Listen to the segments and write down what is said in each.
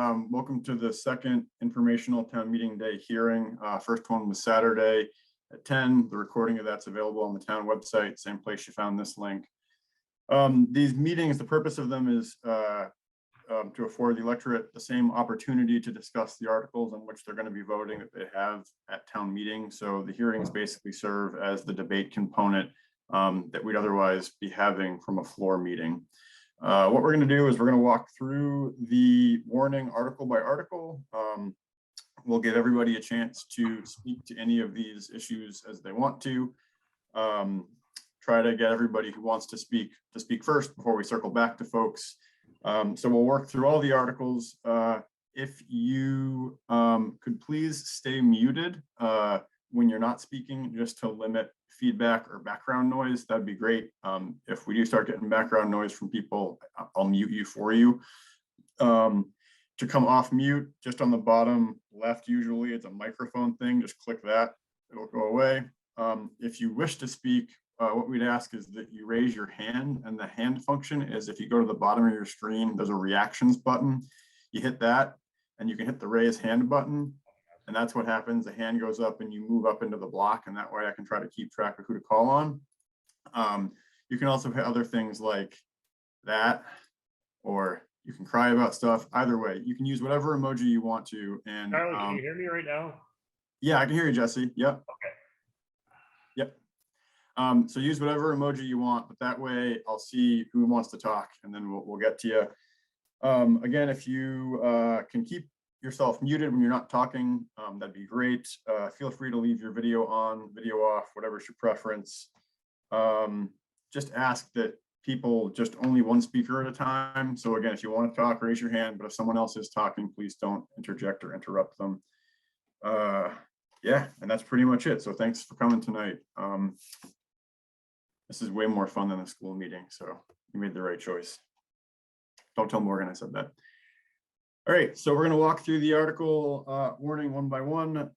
Welcome to the second informational town meeting day hearing. First one was Saturday at 10. The recording of that's available on the town website, same place you found this link. These meetings, the purpose of them is to afford the electorate the same opportunity to discuss the articles on which they're going to be voting that they have at town meeting. So the hearings basically serve as the debate component that we'd otherwise be having from a floor meeting. What we're going to do is we're going to walk through the warning article by article. We'll give everybody a chance to speak to any of these issues as they want to. Try to get everybody who wants to speak first before we circle back to folks. So we'll work through all the articles. If you could please stay muted when you're not speaking, just to limit feedback or background noise, that'd be great. If we do start getting background noise from people, I'll mute you for you. To come off mute, just on the bottom left, usually it's a microphone thing, just click that, it'll go away. If you wish to speak, what we'd ask is that you raise your hand, and the hand function is if you go to the bottom of your screen, there's a reactions button. You hit that, and you can hit the raise hand button. And that's what happens. The hand goes up and you move up into the block, and that way I can try to keep track of who to call on. You can also hit other things like that, or you can cry about stuff. Either way, you can use whatever emoji you want to. And Charlie, can you hear me right now? Yeah, I can hear you, Jesse. Yep. Okay. Yep. So use whatever emoji you want, but that way I'll see who wants to talk, and then we'll get to you. Again, if you can keep yourself muted when you're not talking, that'd be great. Feel free to leave your video on, video off, whatever's your preference. Just ask that people just only one speaker at a time. So again, if you want to talk, raise your hand, but if someone else is talking, please don't interject or interrupt them. Yeah, and that's pretty much it. So thanks for coming tonight. This is way more fun than a school meeting, so you made the right choice. Don't tell Morgan I said that. All right, so we're going to walk through the article warning one by one.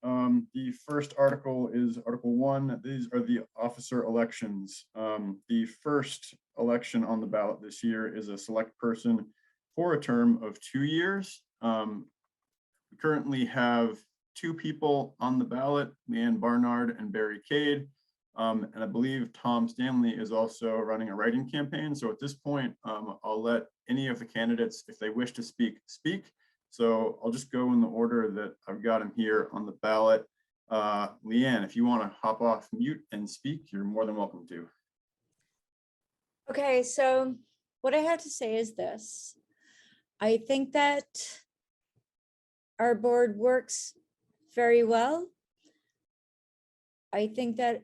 The first article is Article 1. These are the officer elections. The first election on the ballot this year is a select person for a term of 2 years. We currently have 2 people on the ballot, Leanne Barnard and Barry Cade. And I believe Tom Stanley is also running a writing campaign. So at this point, I'll let any of the candidates, if they wish to speak, speak. So I'll just go in the order that I've got them here on the ballot. Leanne, if you want to hop off mute and speak, you're more than welcome to. Okay, so what I have to say is this. I think that our board works very well. I think that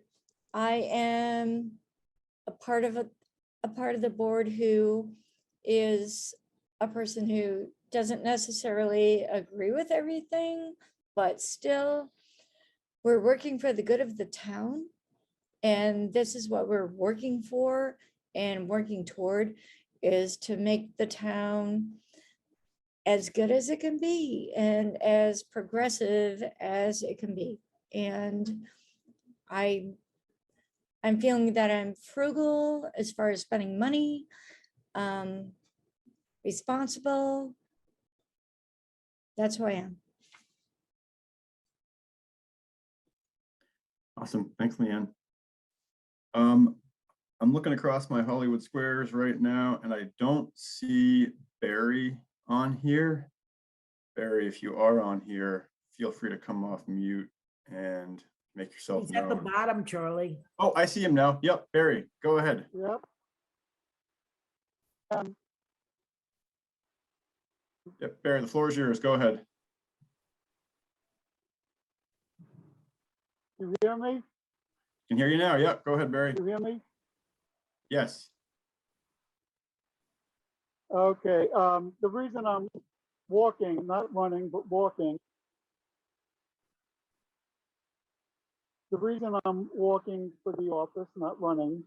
I am a part of the board who is a person who doesn't necessarily agree with everything, but still we're working for the good of the town. And this is what we're working for and working toward, is to make the town as good as it can be and as progressive as it can be. And I'm feeling that I'm frugal as far as spending money, responsible. That's who I am. Awesome, thanks, Leanne. I'm looking across my Hollywood squares right now, and I don't see Barry on here. Barry, if you are on here, feel free to come off mute and make yourself He's known. at the bottom, Charlie. Oh, I see him now. Yep, Barry, go ahead. Yep. Yep, Barry, the floor is yours. Go ahead. You hear me? Can hear you now. Yep, go ahead, Barry. You hear me? Yes. Okay. The reason I'm walking, not running, but walking. The reason I'm walking for the office, not running,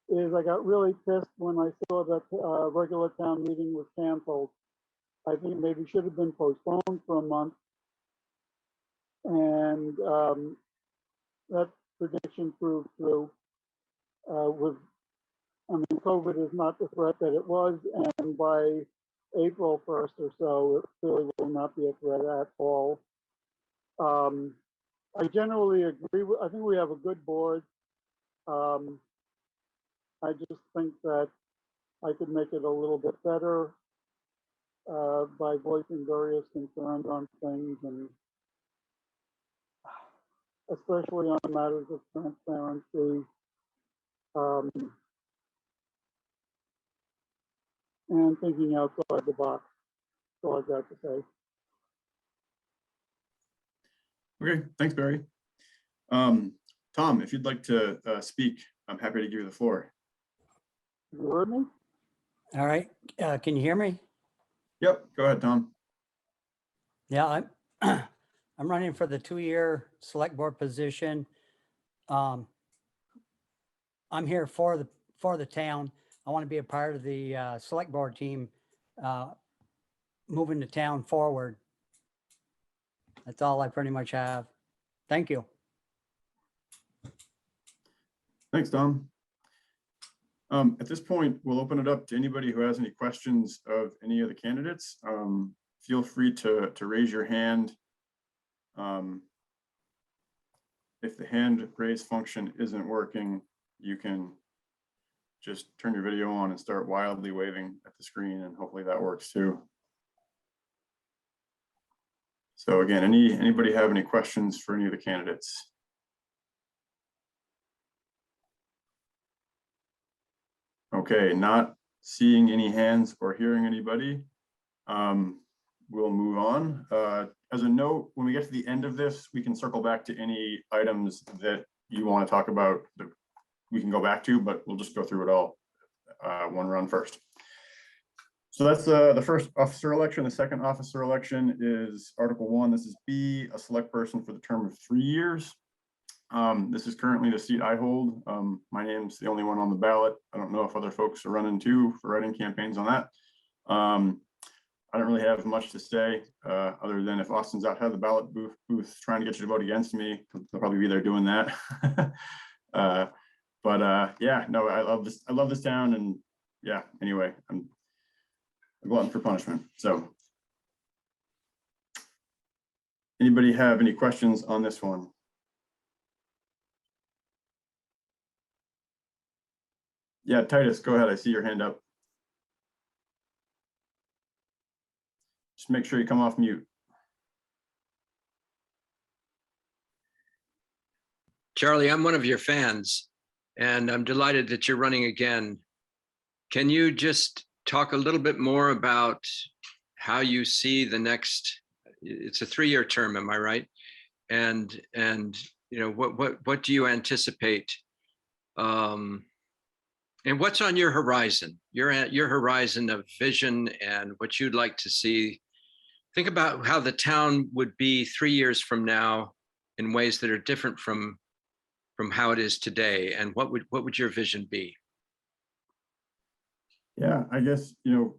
is I got really pissed when I saw that regular town meeting was canceled. I think maybe should have been postponed for a month. And that prediction proved true. COVID is not the threat that it was, and by April 1st or so, it really will not be a threat at all. I generally agree with, I think we have a good board. I just think that I could make it a little bit better by voicing various concerns on things, and especially on matters of transparency. And thinking outside the box. That's all I've got to say. Okay, thanks, Barry. Tom, if you'd like to speak, I'm happy to give you the floor. You heard me? All right, can you hear me? Yep, go ahead, Tom. Yeah, I'm running for the 2-year select board position. I'm here for the town. I want to be a part of the select board team, moving the town forward. That's all I pretty much have. Thank you. Thanks, Tom. At this point, we'll open it up to anybody who has any questions of any of the candidates. Feel free to raise your hand. If the hand raise function isn't working, you can just turn your video on and start wildly waving at the screen, and hopefully that works too. So again, anybody have any questions for any of the candidates? Okay, not seeing any hands or hearing anybody. We'll move on. As a note, when we get to the end of this, we can circle back to any items that you want to talk about that we can go back to, but we'll just go through it all one run first. So that's the first officer election. The second officer election is Article 1. This is B, a select person for the term of 3 years. This is currently the seat I hold. My name's the only one on the ballot. I don't know if other folks are running too for writing campaigns on that. I don't really have much to say other than if Austin's out had the ballot booth trying to get you to vote against me, they'll probably be there doing that. Yeah, no, I love this town, and yeah, anyway, I'm a glutton for punishment. So anybody have any questions on this one? Yeah, Titus, go ahead. I see your hand up. Just make sure you come off mute. Charlie, I'm one of your fans, and I'm delighted that you're running again. Can you just talk a little bit more about how you see the next, it's a 3-year term, am I right? And you know, what do you anticipate? And what's on your horizon? Your horizon of vision and what you'd like to see. Think about how the town would be 3 years from now in ways that are different from how it is today, and what would your vision be? Yeah, I guess, you know,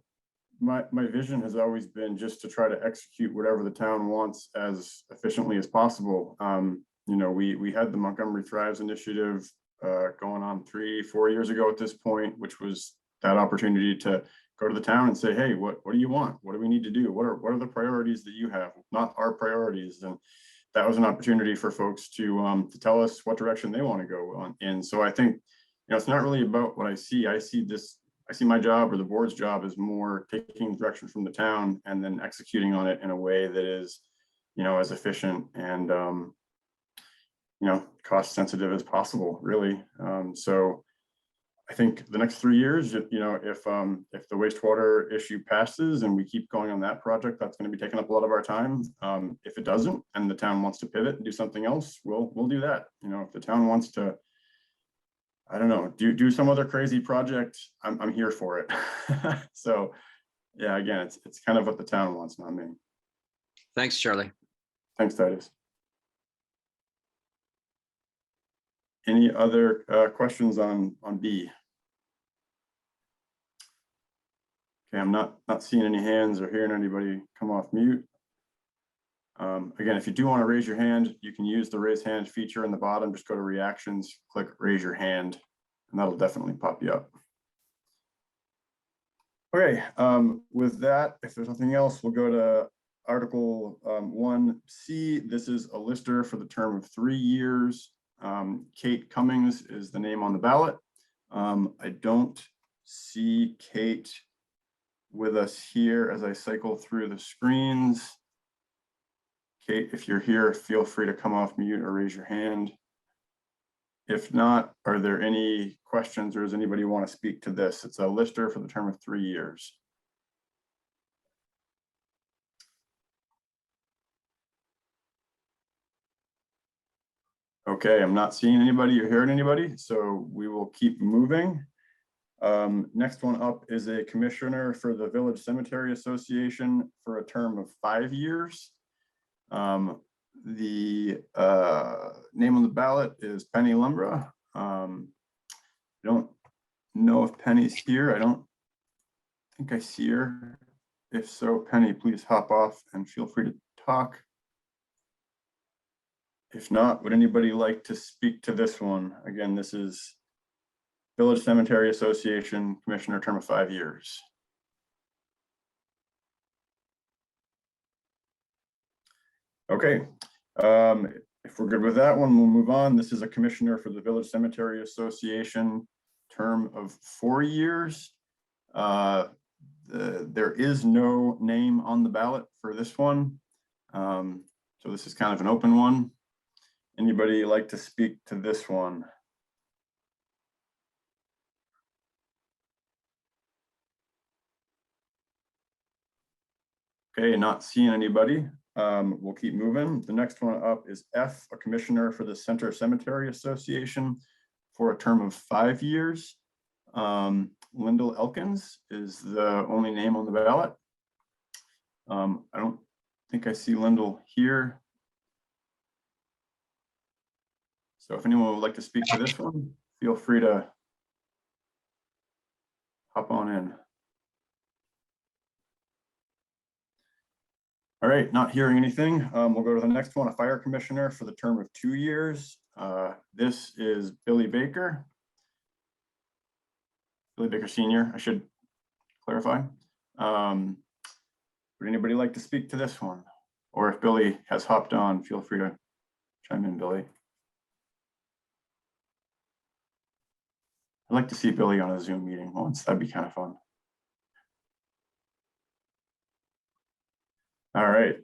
my vision has always been just to try to execute whatever the town wants as efficiently as possible. You know, we had the Montgomery Thrives initiative going on 3-4 years ago at this point, which was that opportunity to go to the town and say, hey, what do you want? What do we need to do? What are the priorities that you have? Not our priorities. And that was an opportunity for folks to tell us what direction they want to go on. And so I think, you know, it's not really about what I see. I see my job, or the board's job, is more taking direction from the town and then executing on it in a way that is, you know, as efficient and, you know, cost sensitive as possible, really. So I think the next 3 years, you know, if the wastewater issue passes and we keep going on that project, that's going to be taking up a lot of our time. If it doesn't, and the town wants to pivot and do something else, we'll do that. You know, if the town wants to, I don't know, do some other crazy project, I'm here for it. So yeah, again, it's kind of what the town wants, not me. Thanks, Charlie. Thanks, Titus. Any other questions on B? Okay, I'm not seeing any hands or hearing anybody come off mute. Again, if you do want to raise your hand, you can use the raise hand feature in the bottom. Just go to reactions, click raise your hand, and that'll definitely pop you up. Okay, with that, if there's nothing else, we'll go to Article 1C. This is a lister for the term of 3 years. Kate Cummings is the name on the ballot. I don't see Kate with us here as I cycle through the screens. Kate, if you're here, feel free to come off mute or raise your hand. If not, are there any questions or does anybody want to speak to this? It's a lister for the term of 3 years. Okay, I'm not seeing anybody or hearing anybody, so we will keep moving. Next one up is a commissioner for the Village Cemetery Association for a term of 5 years. The name on the ballot is Penny Lumbra. I don't know if Penny's here. I don't think I see her. If so, Penny, please hop off and feel free to talk. If not, would anybody like to speak to this one? Again, this is Village Cemetery Association, Commissioner, term of 5 years. Okay, if we're good with that one, we'll move on. This is a commissioner for the Village Cemetery Association, term of 4 years. There is no name on the ballot for this one. So this is kind of an open one. Anybody like to speak to this one? Okay, not seeing anybody. We'll keep moving. The next one up is F, a commissioner for the Center Cemetery Association for a term of 5 years. Lyndall Elkins is the only name on the ballot. I don't think I see Lyndall here. So if anyone would like to speak to this one, feel free to hop on in. All right, not hearing anything. We'll go to the next one, a fire commissioner for the term of 2 years. This is Billy Baker. Billy Baker Sr., I should clarify. Would anybody like to speak to this one? Or if Billy has hopped on, feel free to chime in, Billy. I'd like to see Billy on a Zoom meeting once. That'd be kind of fun. All right,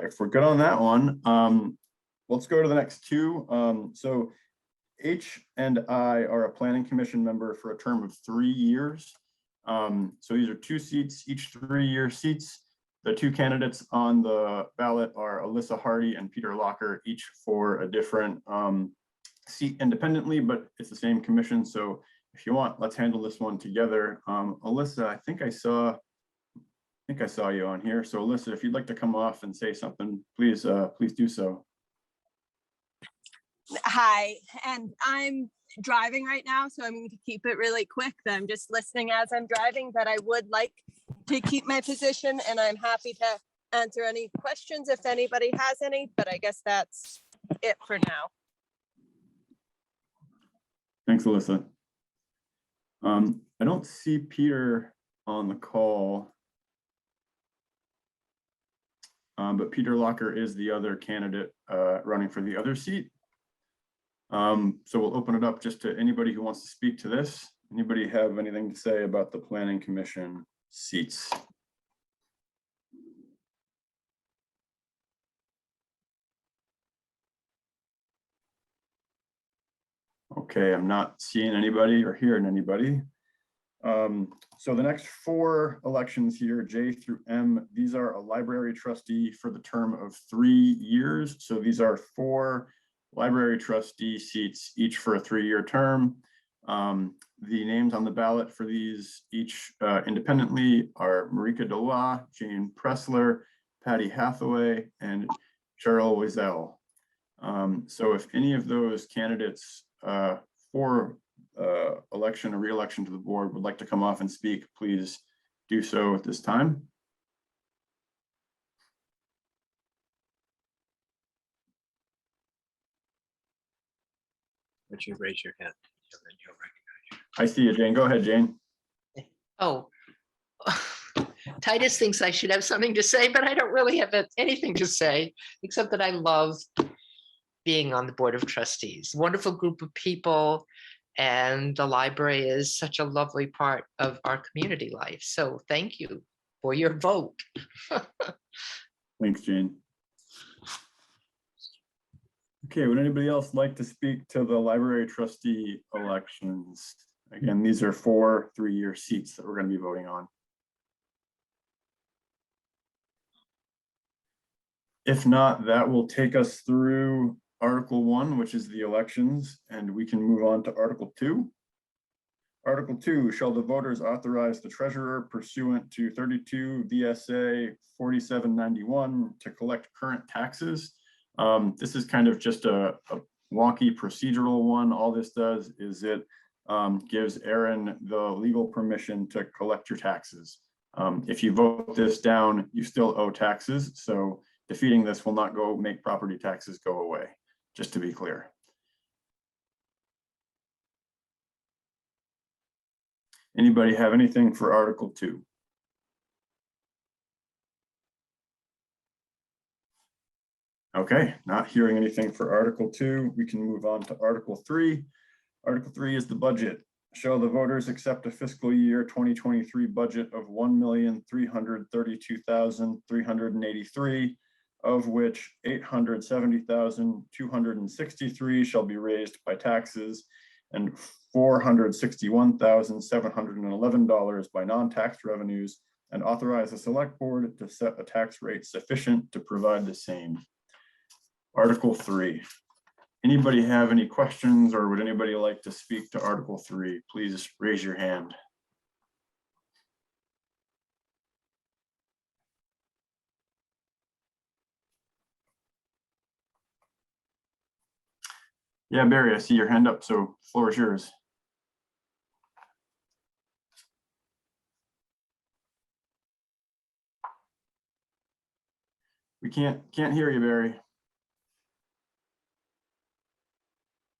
if we're good on that one, let's go to the next two. So H and I are a planning commission member for a term of 3 years. So these are 2 seats, each 3-year seats. The 2 candidates on the ballot are Alyssa Hardy and Peter Locker, each for a different seat independently, but it's the same commission. So if you want, let's handle this one together. Alyssa, I think I saw you on here. So Alyssa, if you'd like to come off and say something, please do so. Hi, and I'm driving right now, so I'm going to keep it really quick. I'm just listening as I'm driving, but I would like to keep my position, and I'm happy to answer any questions if anybody has any, but I guess that's it for now. Thanks, Alyssa. I don't see Peter on the call. But Peter Locker is the other candidate running for the other seat. So we'll open it up just to anybody who wants to speak to this. Anybody have anything to say about the Planning Commission seats? Okay, I'm not seeing anybody or hearing anybody. So the next 4 elections here, J through M, these are a library trustee for the term of 3 years. So these are 4 library trustee seats, each for a 3-year term. The names on the ballot for these each independently are Marika Delois, Jane Pressler, Patty Hathaway, and Cheryl Wiesel. So if any of those candidates for election or re-election to the board would like to come off and speak, please do so at this time. Would you raise your hand? And then you'll recognize you. I see you, Jane. Go ahead, Jane. Oh, Titus thinks I should have something to say, but I don't really have anything to say, except that I love being on the Board of Trustees. Wonderful group of people, and the library is such a lovely part of our community life. So thank you for your vote. Thanks, Jane. Okay, would anybody else like to speak to the library trustee elections? Again, these are 4 3-year seats that we're going to be voting on. If not, that will take us through Article 1, which is the elections, and we can move on to Article 2. Article 2, shall the voters authorize the treasurer pursuant to 32 VSA 4791 to collect current taxes? This is kind of just a wonky procedural one. All this does is it gives Aaron the legal permission to collect your taxes. If you vote this down, you still owe taxes. So defeating this will not go make property taxes go away, just to be clear. Anybody have anything for Article 2? Okay, not hearing anything for Article 2, we can move on to Article 3. Article 3 is the budget. Shall the voters accept a fiscal year 2023 budget of $1,332,383, of which $870,263 shall be raised by taxes and $461,711 by non-tax revenues, and authorize the select board to set a tax rate sufficient to provide the same. Article 3. Anybody have any questions, or would anybody like to speak to Article 3? Please raise your hand. Yeah, Barry, I see your hand up, so floor is yours. We can't hear you, Barry.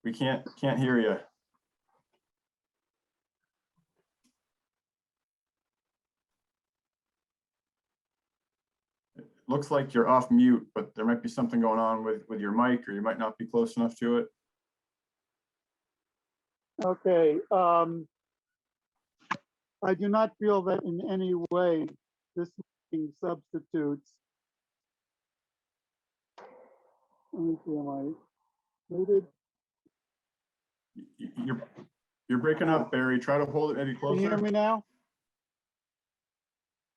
We can't hear you. It looks like you're off mute, but there might be something going on with your mic, or you might not be close enough to it. Okay, I do not feel that in any way this meeting substitutes. Let me see, am I muted? You're breaking up, Barry. Try to hold it maybe Can you hear closer. me now?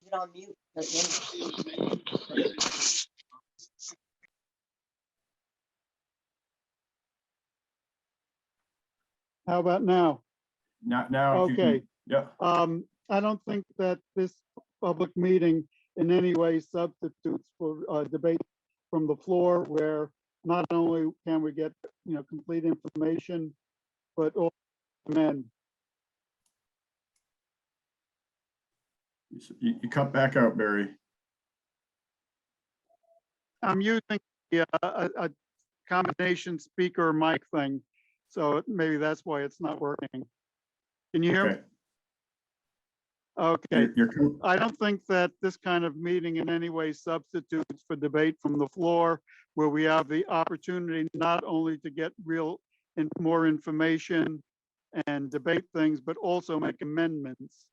Get on mute. How about now? Not now. If you can- Okay. Yeah. I don't think that this public meeting in any way substitutes for debate from the floor, where not only can we get, complete information, but also amend. You cut back out, Barry. I'm using a combination speaker mic thing, so maybe that's why it's not working. Can you hear me? Okay. Okay. I don't think that this kind of meeting in any way substitutes for debate from the floor, where we have the opportunity not only to get real and more information and debate things, but also make amendments.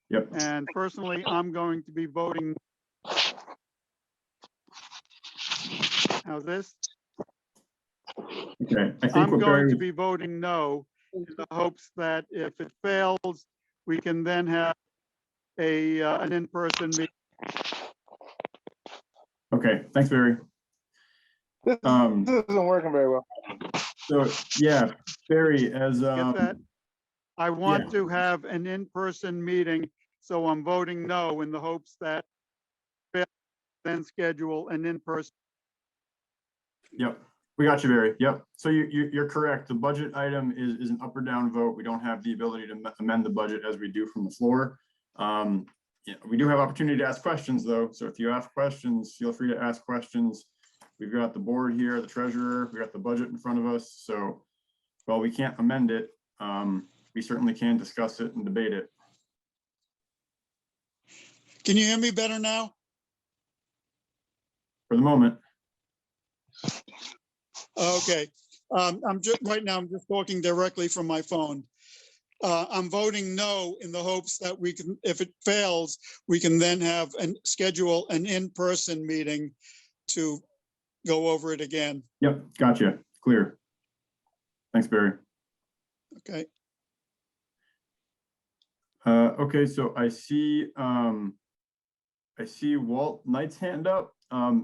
Yep. And personally, I'm going to be voting. How's this? Okay. I think I'm what going Barry to was- be voting no, in the hopes that if it fails, we can then have an in-person meeting. Okay, thanks, Barry. This isn't working very well. So yeah, Barry, as Get that? I want yeah. to have an in-person meeting, so I'm voting no in the hopes that then schedule an in-person. Yep, we got you, Barry. Yep. So you're correct. The budget item is an up or down vote. We don't have the ability to amend the budget as we do from the floor. Yeah, we do have opportunity to ask questions though. So if you ask questions, feel free to ask questions. We've got the board here, the treasurer, we got the budget in front of us. So while we can't amend it, we certainly can discuss it and debate it. Can you hear me better now? For the moment. Okay. Right now, I'm just talking directly from my phone. I'm voting no in the hopes that we can, if it fails, we can then have and schedule an in-person meeting to go over it again. Yep, gotcha. Clear. Thanks, Barry. Okay. Okay, so I see Walt Knight's hand up.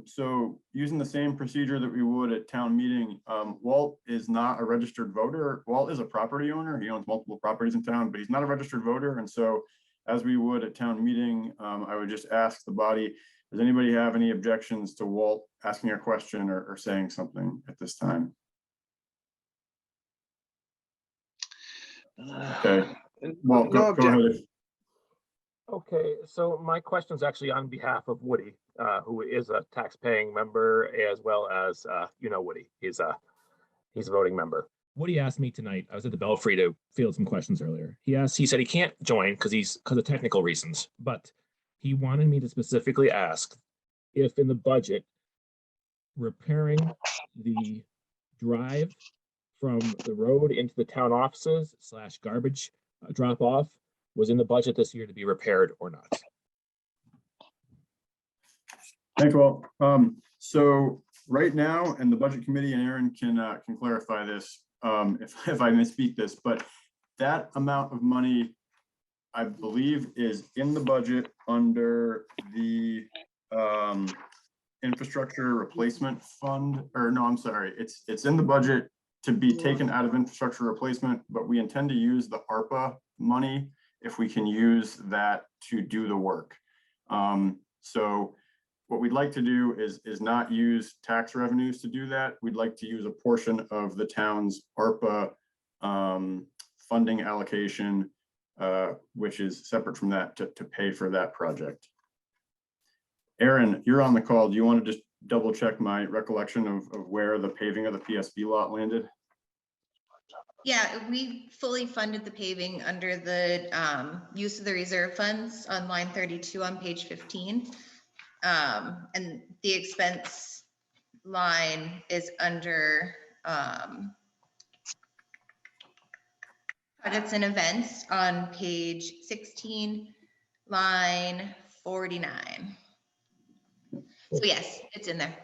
So using the same procedure that we would at town meeting, Walt is not a registered voter. Walt is a property owner. He owns multiple properties in town, but he's not a registered voter. And so as we would at town meeting, I would just ask the body, does anybody have any objections to Walt asking a question or saying something at this time? Okay. Well, No go ahead. Okay, so my question is actually on behalf of Woody, who is a tax-paying member, as well as, Woody. He's a voting member. Woody asked me tonight, I was at the Belfry to field some questions earlier. He said he can't join because of technical reasons, but he wanted me to specifically ask if in the budget, repairing the drive from the road into the town offices / garbage drop off was in the budget this year to be repaired or not. Thanks, Walt. So right now, and the budget committee and Aaron can clarify this if I misspeak this, but that amount of money, I believe, is in the budget under the infrastructure replacement fund, or no, I'm sorry, it's in the budget to be taken out of infrastructure replacement, but we intend to use the ARPA money if we can use that to do the work. So what we'd like to do is not use tax revenues to do that. We'd like to use a portion of the town's ARPA funding allocation, which is separate from that to pay for that project. Aaron, you're on the call. Do you want to just double check my recollection of where the paving of the PSB lot landed? Yeah, we fully funded the paving under the use of the reserve funds on line 32 on page 15. And the expense line is under credits and events on page 16, line 49. So yes, it's in there.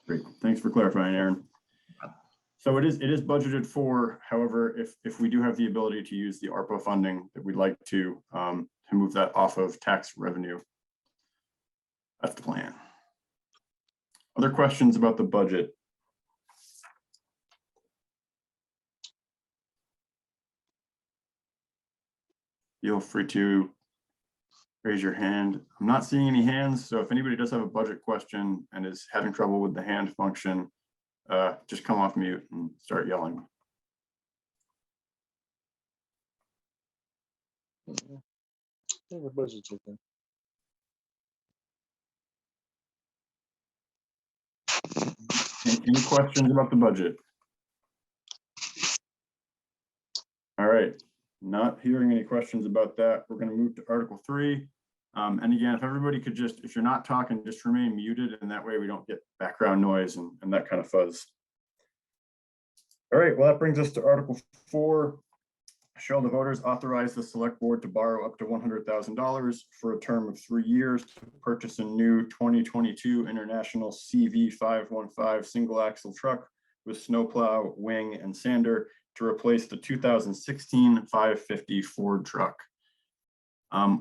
Great, thanks for clarifying, Aaron. So it is budgeted for. However, if we do have the ability to use the ARPA funding, that we'd like to move that off of tax revenue. That's the plan. Other questions about the budget? Feel free to raise your hand. I'm not seeing any hands, so if anybody does have a budget question and is having trouble with the hand function, just come off mute and start yelling. The budget's okay. Any questions about the budget? All right, not hearing any questions about that. We're going to move to Article 3. And again, if everybody could just, if you're not talking, just remain muted, and that way we don't get background noise and that kind of fuzz. All right, well, that brings us to Article 4. Shall the voters authorize the select board to borrow up to $100,000 for a term of 3 years to purchase a new 2022 International CV515 single axle truck with snowplow, wing, and sander to replace the 2016 550 Ford truck.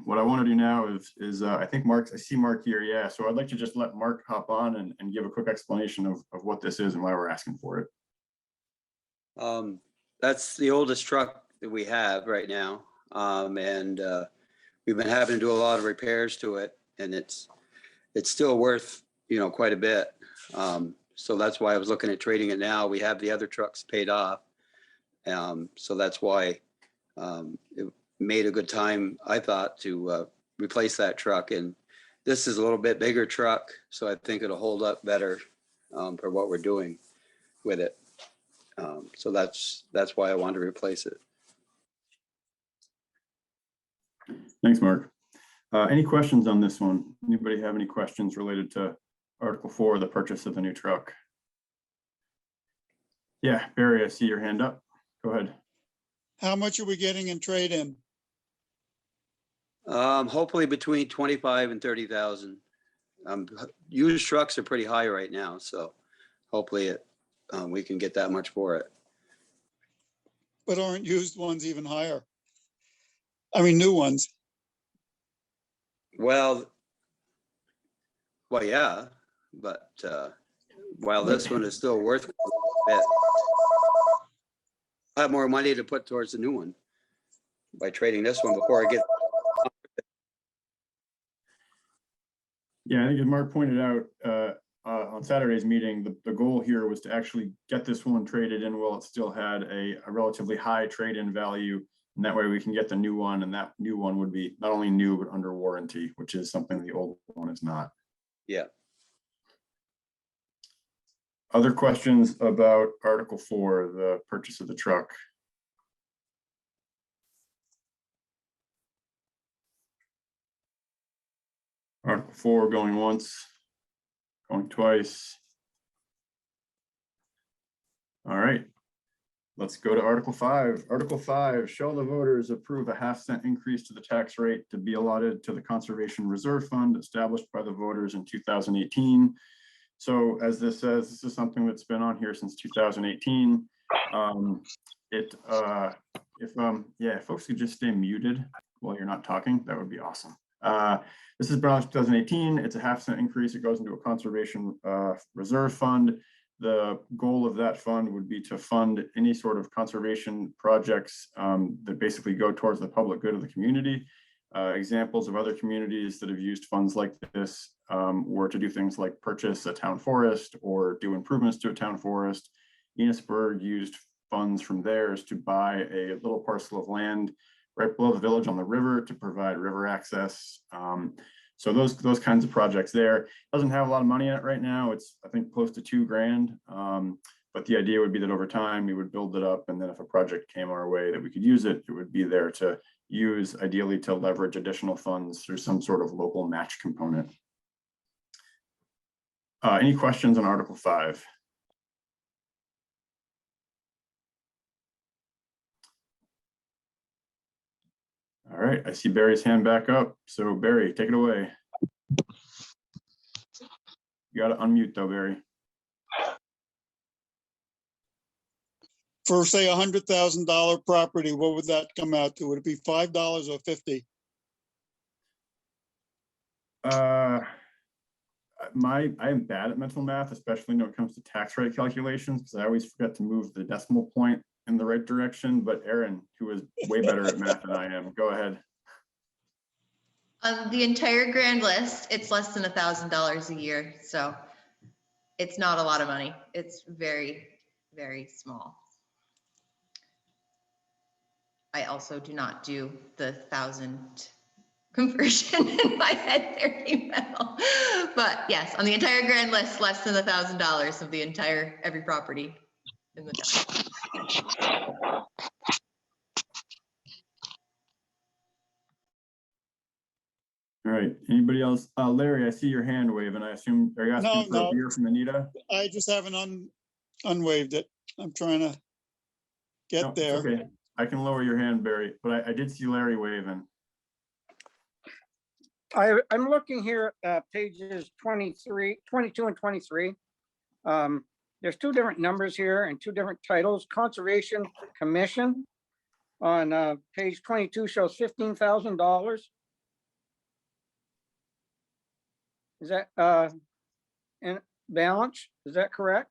What I want to do now is I think I see Mark here. Yeah, so I'd like to just let Mark hop on and give a quick explanation of what this is and why we're asking for it. That's the oldest truck that we have right now. And we've been having to do a lot of repairs to it, and it's still worth, quite a bit. So that's why I was looking at trading it now. We have the other trucks paid off. So that's why it made a good time, I thought, to replace that truck. And this is a little bit bigger truck, so I think it'll hold up better for what we're doing with it. So that's why I wanted to replace it. Thanks, Mark. Any questions on this one? Anybody have any questions related to Article 4, the purchase of the new truck? Yeah, Barry, I see your hand up. Go ahead. How much are we getting in trade-in? Hopefully between 25 and 30,000. Used trucks are pretty high right now, so hopefully we can get that much for it. But aren't used ones even higher? I mean, new ones. Well, yeah, but while this one is still worth a bit, I have more money to put towards the new one by trading this one before I get. Yeah, I think as Mark pointed out on Saturday's meeting, the goal here was to actually get this one traded in while it still had a relatively high trade-in value. And that way we can get the new one, and that new one would be not only new, but under warranty, which is something the old one is not. Yeah. Other questions about Article 4, the purchase of the truck? Article 4 going once, going twice. All right, let's go to Article 5. Article 5, shall the voters approve a half-cent increase to the tax rate to be allotted to the Conservation Reserve Fund established by the voters in 2018. So as this says, this is something that's been on here since 2018. If folks could just stay muted while you're not talking, that would be awesome. This is brought up 2018. It's a half-cent increase. It goes into a conservation reserve fund. The goal of that fund would be to fund any sort of conservation projects that basically go towards the public good of the community. Examples of other communities that have used funds like this were to do things like purchase a town forest or do improvements to a town forest. Enosburg used funds from theirs to buy a little parcel of land right below the village on the river to provide river access. So those kinds of projects there. Doesn't have a lot of money in it right now. It's, I think, close to $2 grand. But the idea would be that over time we would build it up, and then if a project came our way that we could use it, it would be there to use, ideally to leverage additional funds through some sort of local match component. Any questions on Article 5? All right, I see Barry's hand back up. So Barry, take it away. You got to unmute though, Barry. For say $100,000 property, what would that come out to? Would it be $5 or 50? I am bad at mental math, especially when it comes to tax rate calculations, because I always forget to move the decimal point in the right direction. But Aaron, who is way better at math than I am, go ahead. On the entire grand list, it's less than $1,000 a year. So it's not a lot of money. It's very, very small. I also do not do the 1,000 conversion in my head there, email. But yes, on the entire grand list, less than $1,000 of the entire, every property in the town. All right, anybody else? Larry, I see your hand waving. I assume, are you asking for a beer from Anita? I just haven't unwaved it. I'm trying to get No, there. it's okay. I can lower your hand, Barry, but I did see Larry waving. I'm looking here at pages 22 and 23. There's two different numbers here and two different titles. Conservation Commission on page 22 shows $15,000. Is that in balance? Is that correct?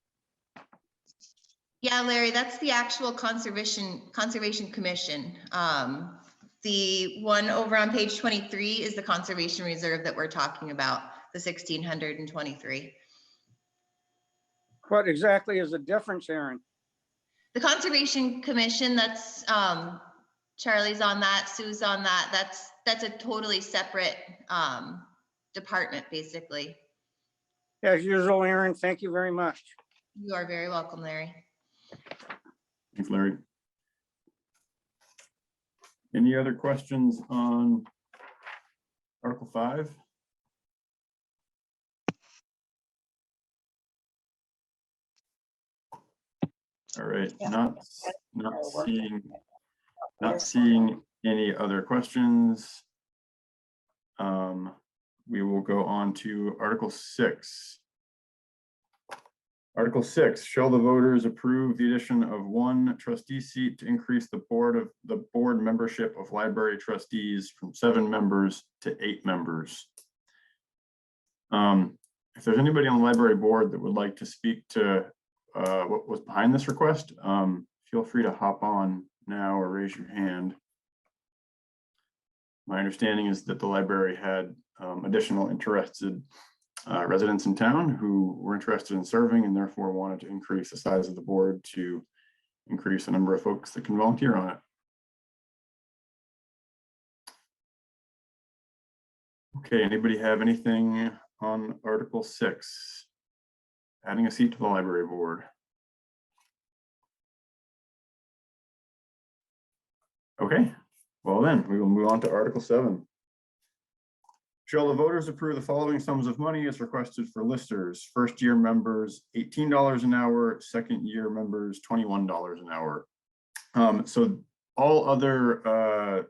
Yeah, Larry, that's the actual Conservation Commission. The one over on page 23 is the Conservation Reserve that we're talking about, the 1,623. What exactly is the difference, Aaron? The Conservation Commission, that's Charlie's on that, Sue's on that. That's a totally separate department, basically. As usual, Aaron, thank you very much. You are very welcome, Larry. Thanks, Larry. Any other questions on Article 5. All right, not seeing any other questions. We will go on to Article 6. Article 6, shall the voters approve the addition of one trustee seat to increase the board membership of library trustees from 7 members to 8 members? If there's anybody on the library board that would like to speak to what was behind this request, feel free to hop on now or raise your hand. My understanding is that the library had additional interested residents in town who were interested in serving and therefore wanted to increase the size of the board to increase the number of folks that can volunteer on it. Okay, anybody have anything on Article 6? Adding a seat to the library board. Okay, well then, we will move on to Article 7. Shall the voters approve the following sums of money as requested for listers? First year members, $18 an hour, second year members, $21 an hour. So all other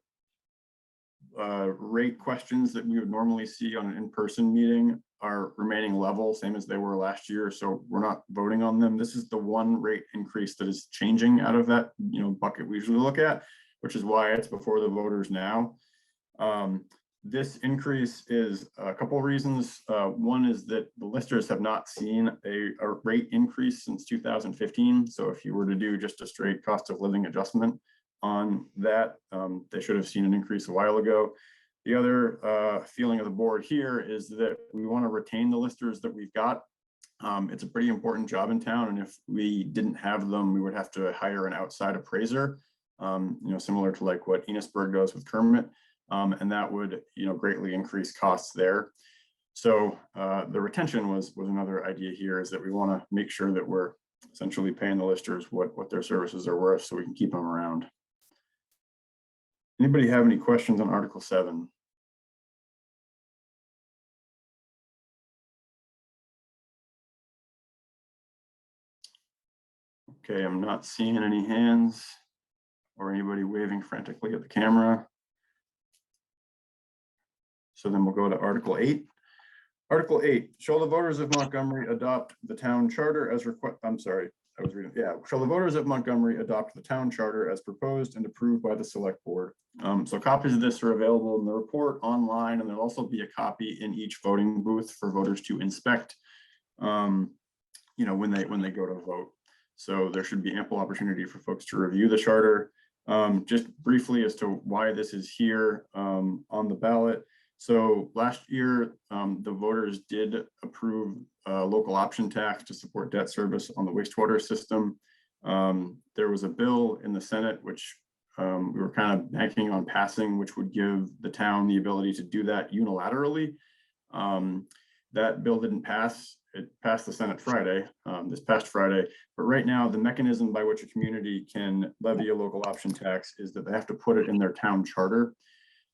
rate questions that we would normally see on an in-person meeting are remaining level, same as they were last year. So we're not voting on them. This is the one rate increase that is changing out of that bucket we usually look at, which is why it's before the voters now. This increase is a couple of reasons. One is that the listers have not seen a rate increase since 2015. So if you were to do just a straight cost of living adjustment on that, they should have seen an increase a while ago. The other feeling of the board here is that we want to retain the listers that we've got. It's a pretty important job in town, and if we didn't have them, we would have to hire an outside appraiser, similar to like what Enosburg does with Kermit. And that would, greatly increase costs there. So the retention was another idea here, is that we want to make sure that we're essentially paying the listers what their services are worth so we can keep them around. Anybody have any questions on Article 7? Okay, I'm not seeing any hands or anybody waving frantically at the camera. So then we'll go to Article 8. Article 8, shall the voters of Montgomery adopt the town charter as shall the voters of Montgomery adopt the town charter as proposed and approved by the select board? So copies of this are available in the report online, and there'll also be a copy in each voting booth for voters to inspect, when they go to vote. So there should be ample opportunity for folks to review the charter. Just briefly as to why this is here on the ballot. So last year, the voters did approve a local option tax to support debt service on the wastewater system. There was a bill in the Senate, which we were kind of banking on passing, which would give the town the ability to do that unilaterally. That bill didn't pass. It passed the Senate Friday, this past Friday. But right now, the mechanism by which a community can levy a local option tax is that they have to put it in their town charter.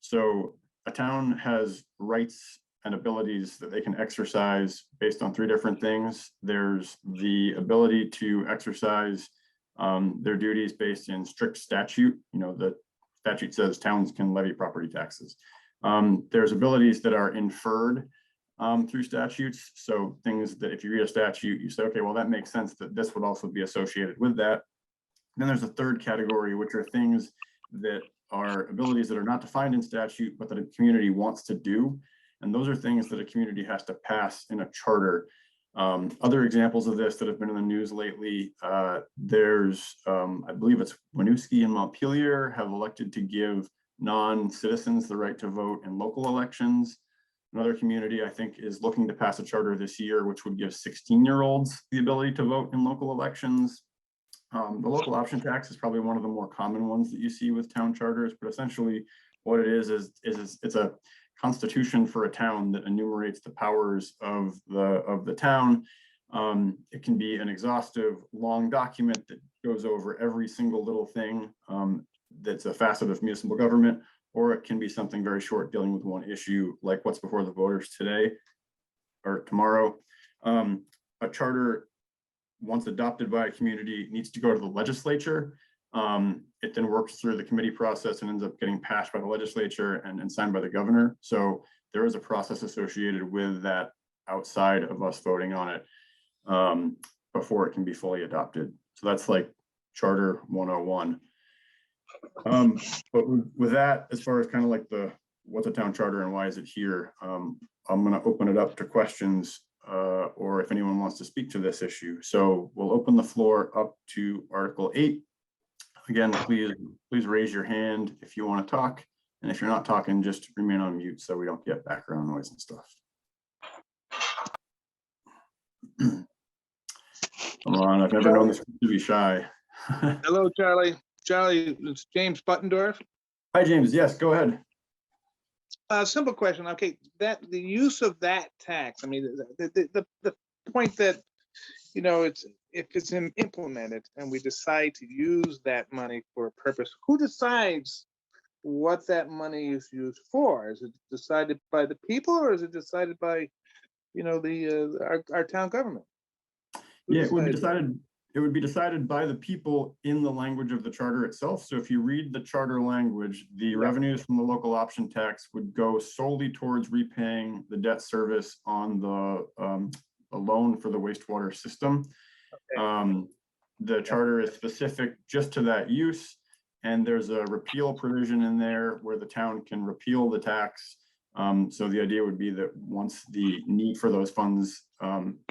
So a town has rights and abilities that they can exercise based on 3 different things. There's the ability to exercise their duties based in strict statute. The statute says towns can levy property taxes. There's abilities that are inferred through statutes. So things that if you read a statute, you say, okay, well, that makes sense that this would also be associated with that. Then there's a third category, which are things that are abilities that are not defined in statute, but that a community wants to do. And those are things that a community has to pass in a charter. Other examples of this that have been in the news lately, there's, I believe it's Winooski and Montpelier have elected to give non-citizens the right to vote in local elections. Another community, I think, is looking to pass a charter this year, which would give 16-year-olds the ability to vote in local elections. The local option tax is probably one of the more common ones that you see with town charters, but essentially what it is it's a constitution for a town that enumerates the powers of the town. It can be an exhaustive, long document that goes over every single little thing that's a facet of municipal government, or it can be something very short dealing with one issue, like what's before the voters today or tomorrow. A charter, once adopted by a community, needs to go to the legislature. It then works through the committee process and ends up getting passed by the legislature and signed by the governor. So there is a process associated with that outside of us voting on it before it can be fully adopted. So that's like Charter 101. But with that, as far as kind of like what's a town charter and why is it here, I'm going to open it up to questions or if anyone wants to speak to this issue. So we'll open the floor up to Article 8. Again, please raise your hand if you want to talk. And if you're not talking, just remain on mute so we don't get background noise and stuff. Come on, I've never known this to be shy. Hello, Charlie. Charlie, it's James Buttendorf. Hi, James. Yes, go ahead. Simple question. Okay, the use of that tax. I mean, the point that, you know, if it's implemented and we decide to use that money for a purpose, who decides what that money is used for? Is it decided by the people, or is it decided by, you know, our town government? Yeah, it would be decided by the people in the language of the charter itself. So if you read the charter language, the revenues from the local option tax would go solely towards repaying the debt service on the loan for the wastewater system. Okay. The charter is specific just to that use, and there's a repeal provision in there where the town can repeal the tax. So the idea would be that once the need for those funds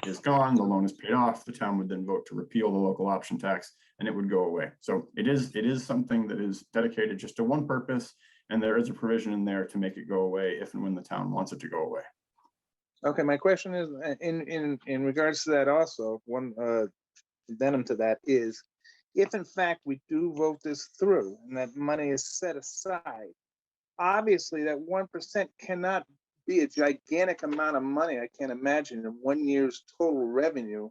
is gone, the loan is paid off, the town would then vote to repeal the local option tax and it would go away. So it is something that is dedicated just to one purpose, and there is a provision in there to make it go away if and when the town wants it to go away. Okay, my question is in regards to that also, one addendum to that is, if in fact we do vote this through and that money is set aside, obviously that 1% cannot be a gigantic amount of money. I can't imagine in 1 year's total revenue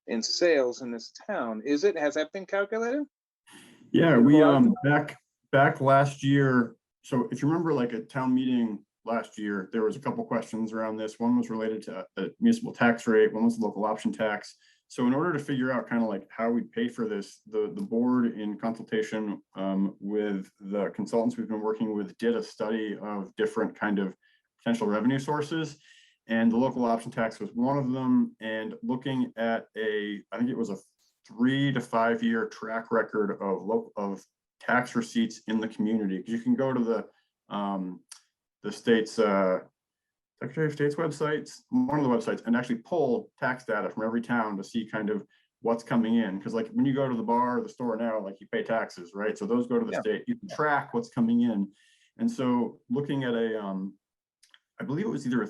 in sales in this town. Is it? Has that been calculated? Yeah, we back last year. So if you remember, like a town meeting last year, there was a couple questions around this. One was related to the municipal tax rate, one was the local option tax. So in order to figure out kind of like how we pay for this, the board, in consultation with the consultants we've been working with, did a study of different kind of potential revenue sources. And the local option tax was one of them. And looking at I think it was a 3 to 5 year track record of tax receipts in the community. Because you can go to the state's Secretary of State's websites, one of the websites, and actually pull tax data from every town to see kind of what's coming in. Because like when you go to the bar or the store now, like you pay taxes, right? So those go to the state. You can track what's coming in. And so looking at I believe it was either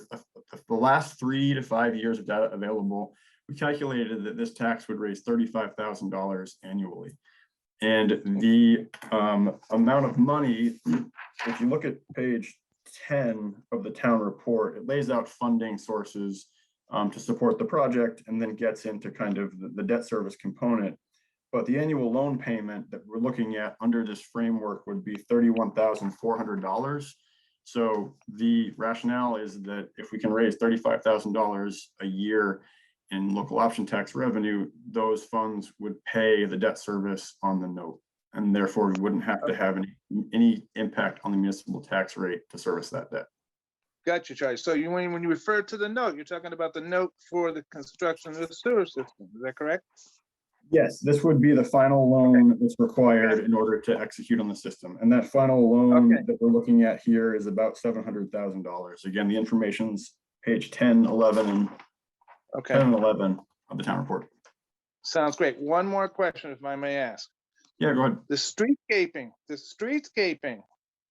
the last 3 to 5 years of data available, we calculated that this tax would raise $35,000 annually. And the amount of money, if you look at page 10 of the town report, it lays out funding sources to support the project and then gets into kind of the debt service component. But the annual loan payment that we're looking at under this framework would be $31,400. So the rationale is that if we can raise $35,000 a year in local option tax revenue, those funds would pay the debt service on the note. And therefore we wouldn't have to have any impact on the municipal tax rate to service that debt. Gotcha, Charlie. So when you refer to the note, you're talking about the note for the construction of the sewer system. Is that correct? Yes, this would be the final loan that's required in order to execute on the system. And that final loan that we're looking at here is about $700,000. Again, the information's page 10, 11, and 10 and 11 of the town report. Sounds great. One more question, if I may ask. Yeah, go ahead. The streetscaping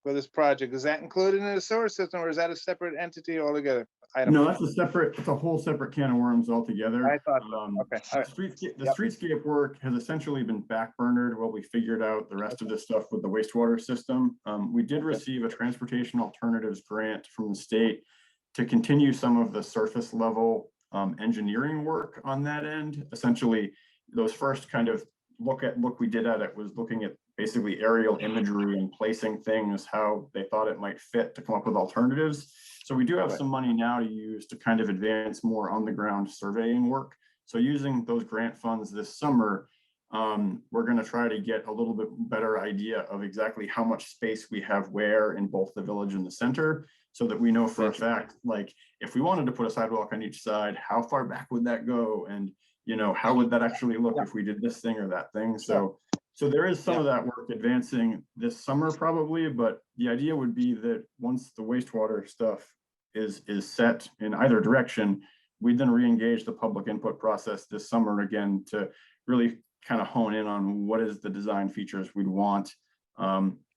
for this project, is that included in the sewer system, or is that a separate entity altogether? No, that's it's a whole separate can of worms altogether. I thought so. Okay. The streetscape work has essentially been backburnered while we figured out the rest of this stuff with the wastewater system. We did receive a transportation alternatives grant from the state to continue some of the surface level engineering work on that end. Essentially, those first kind of look we did at it was looking at basically aerial imagery and placing things how they thought it might fit to come up with alternatives. So we do have some money now to use to kind of advance more on the ground surveying work. So using those grant funds this summer, we're going to try to get a little bit better idea of exactly how much space we have where in both the village and the center, so that we know for a fact, like if we wanted to put a sidewalk on each side, how far back would that go? And, you know, how would that actually look if we did this thing or that thing? So there is some of that work advancing this summer probably, but the idea would be that once the wastewater stuff is set in either direction, we then re-engage the public input process this summer again to really kind of hone in on what is the design features we'd want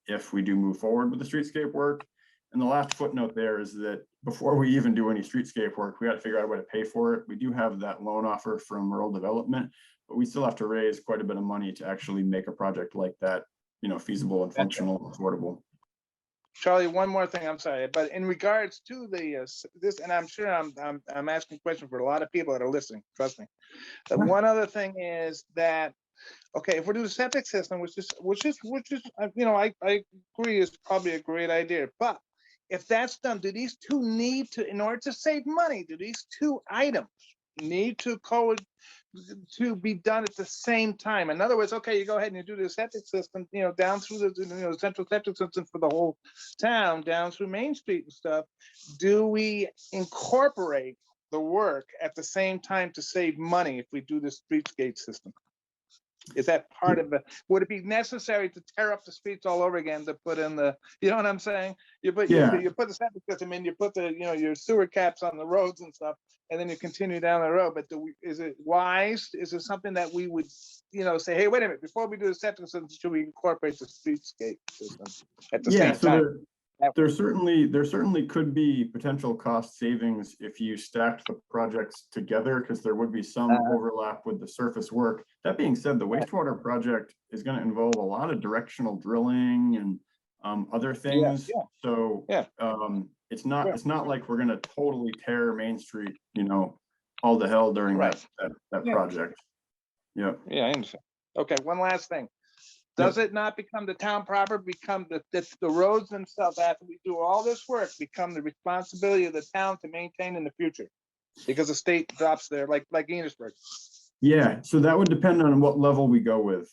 if we do move forward with the streetscape work. And the last footnote there is that before we even do any streetscape work, we got to figure out a way to pay for it. We do have that loan offer from rural development, but we still have to raise quite a bit of money to actually make a project like that, you know, feasible and functional and affordable. Charlie, one more thing, I'm sorry, but in regards to the this, and I'm sure I'm asking questions for a lot of people that are listening, trust me. But one other thing is that, okay, if we do the septic system, which is you know, I agree is probably a great idea, but if that's done, do these two need to, in order to save money, do these two items need to be done at the same time? In other words, okay, you go ahead and you do the septic system, you know, down through the, you know, central septic system for the whole town, down through Main Street and stuff. Do we incorporate the work at the same time to save money if we do the streetscape system? Is that part of it? Would it be necessary to tear up the streets all over again to put in the, you know what I'm saying? You put you put the septic system in, you put the, you know, your sewer caps on the roads and stuff, and then you continue down the road. But is it wise? Is it something that we would, you know, say, hey, wait a minute, before we do the septic system, should we incorporate the streetscape system at the same time? There certainly could be potential cost savings if you stacked the projects together, because there would be some overlap with the surface work. That being said, the wastewater project is going to involve a lot of directional drilling and other things. So it's not like we're going to totally tear Main Street, you know, all to hell during that project. Yeah. Yeah, I understand. Okay, one last thing. Does it not become the town proper, become the roads themselves, after we do all this work, become the responsibility of the town to maintain in the future? Because the state drops there, like Enosburg. Yeah, so that would depend on what level we go with.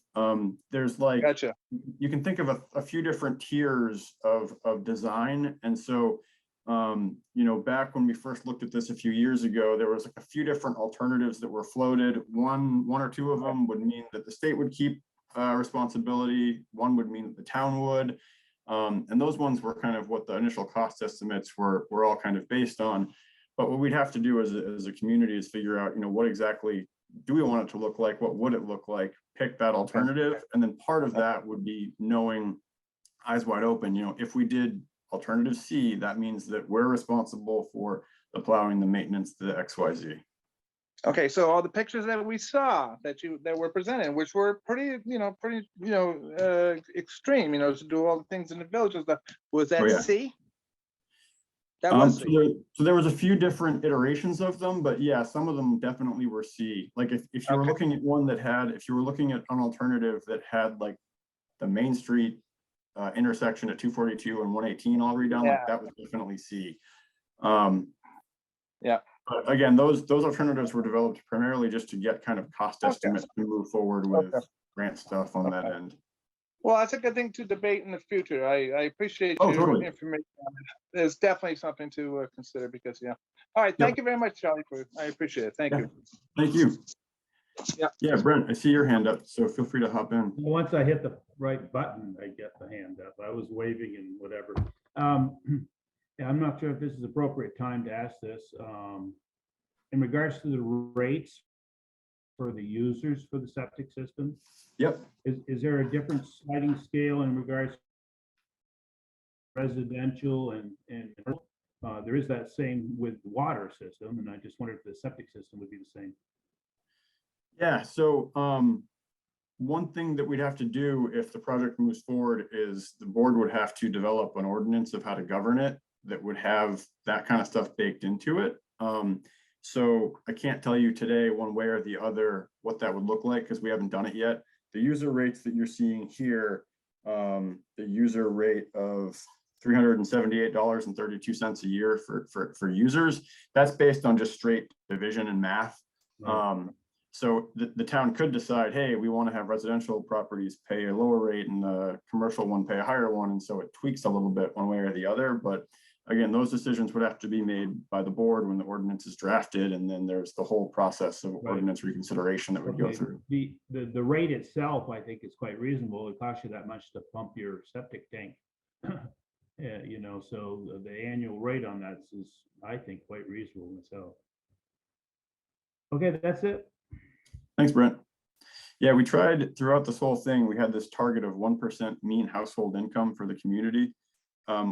There's like, gotcha. You can think of a few different tiers of design. And so, you know, back when we first looked at this a few years ago, there was like a few different alternatives that were floated. One or two of them would mean that the state would keep responsibility. One would mean that the town would. And those ones were kind of what the initial cost estimates were all kind of based on. But what we'd have to do as a community is figure out, you know, what exactly do we want it to look like? What would it look like? Pick that alternative. And then part of that would be knowing, eyes wide open, you know, if we did alternative C, that means that we're responsible for the plowing, the maintenance, the XYZ. Okay, so all the pictures that we saw that were presented, which were pretty extreme, you know, to do all the things in the village and stuff, was that C? That was C. So there was a few different iterations of them, but yeah, some of them definitely were C. Like if you were looking at one that had, if you were looking at an alternative that had like the Main Street intersection at 242 and 118 all redone, like that was definitely C. But again, those alternatives were developed primarily just to get kind of cost estimates to move forward with grant stuff on that end. Well, that's a good thing to debate in the future. I appreciate your information on it. There's definitely something to consider because, All right. Thank you very much, Charlie. I appreciate it. Thank you. Thank you. Yeah, Brent, I see your hand up, so feel free to hop in. Once I hit the right button, I get the hand up. I was waving and whatever. I'm not sure if this is appropriate time to ask this. In regards to the rates for the users for the septic system. Yep. Is there a different sliding scale in regards to residential and there is that same with the water system, and I just wondered if the septic system would be the same. Yeah, so one thing that we'd have to do if the project moves forward is the board would have to develop an ordinance of how to govern it that would have that kind of stuff baked into it. So I can't tell you today one way or the other what that would look like because we haven't done it yet. The user rates that you're seeing here the user rate of $378.32 a year for users. That's based on just straight division and math. So the town could decide, hey, we want to have residential properties pay a lower rate and the commercial one pay a higher one. And so it tweaks a little bit one way or the other. But again, those decisions would have to be made by the board when the ordinance is drafted. And then there's the whole process of ordinance reconsideration that would go through. The rate itself, I think, is quite reasonable. It costs you that much to pump your septic tank. Yeah, you know, so the annual rate on that is, I think, quite reasonable myself. Okay, that's it. Thanks, Brent. Yeah, we tried throughout this whole thing, we had this target of 1% mean household income for the community,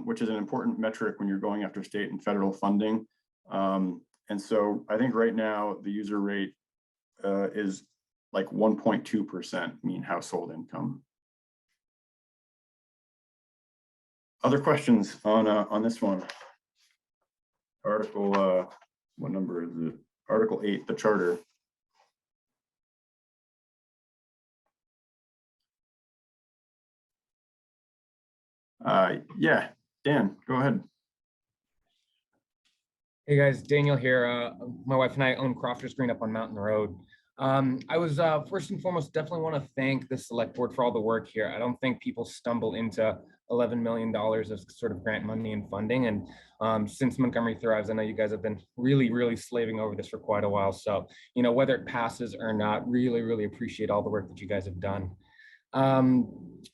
which is an important metric when you're going after state and federal funding. And so I think right now the user rate is like 1.2% mean household income. Other questions on this one? Article, what number is it? Article 8, the charter. Yeah, Dan, go ahead. Hey guys, Daniel here. My wife and I own Crofters Green up on Mountain Road. I was first and foremost definitely want to thank the select board for all the work here. I don't think people stumble into $11 million of sort of grant money and funding. And since Montgomery Thrives, I know you guys have been really slaving over this for quite a while. So, you know, whether it passes or not, really appreciate all the work that you guys have done.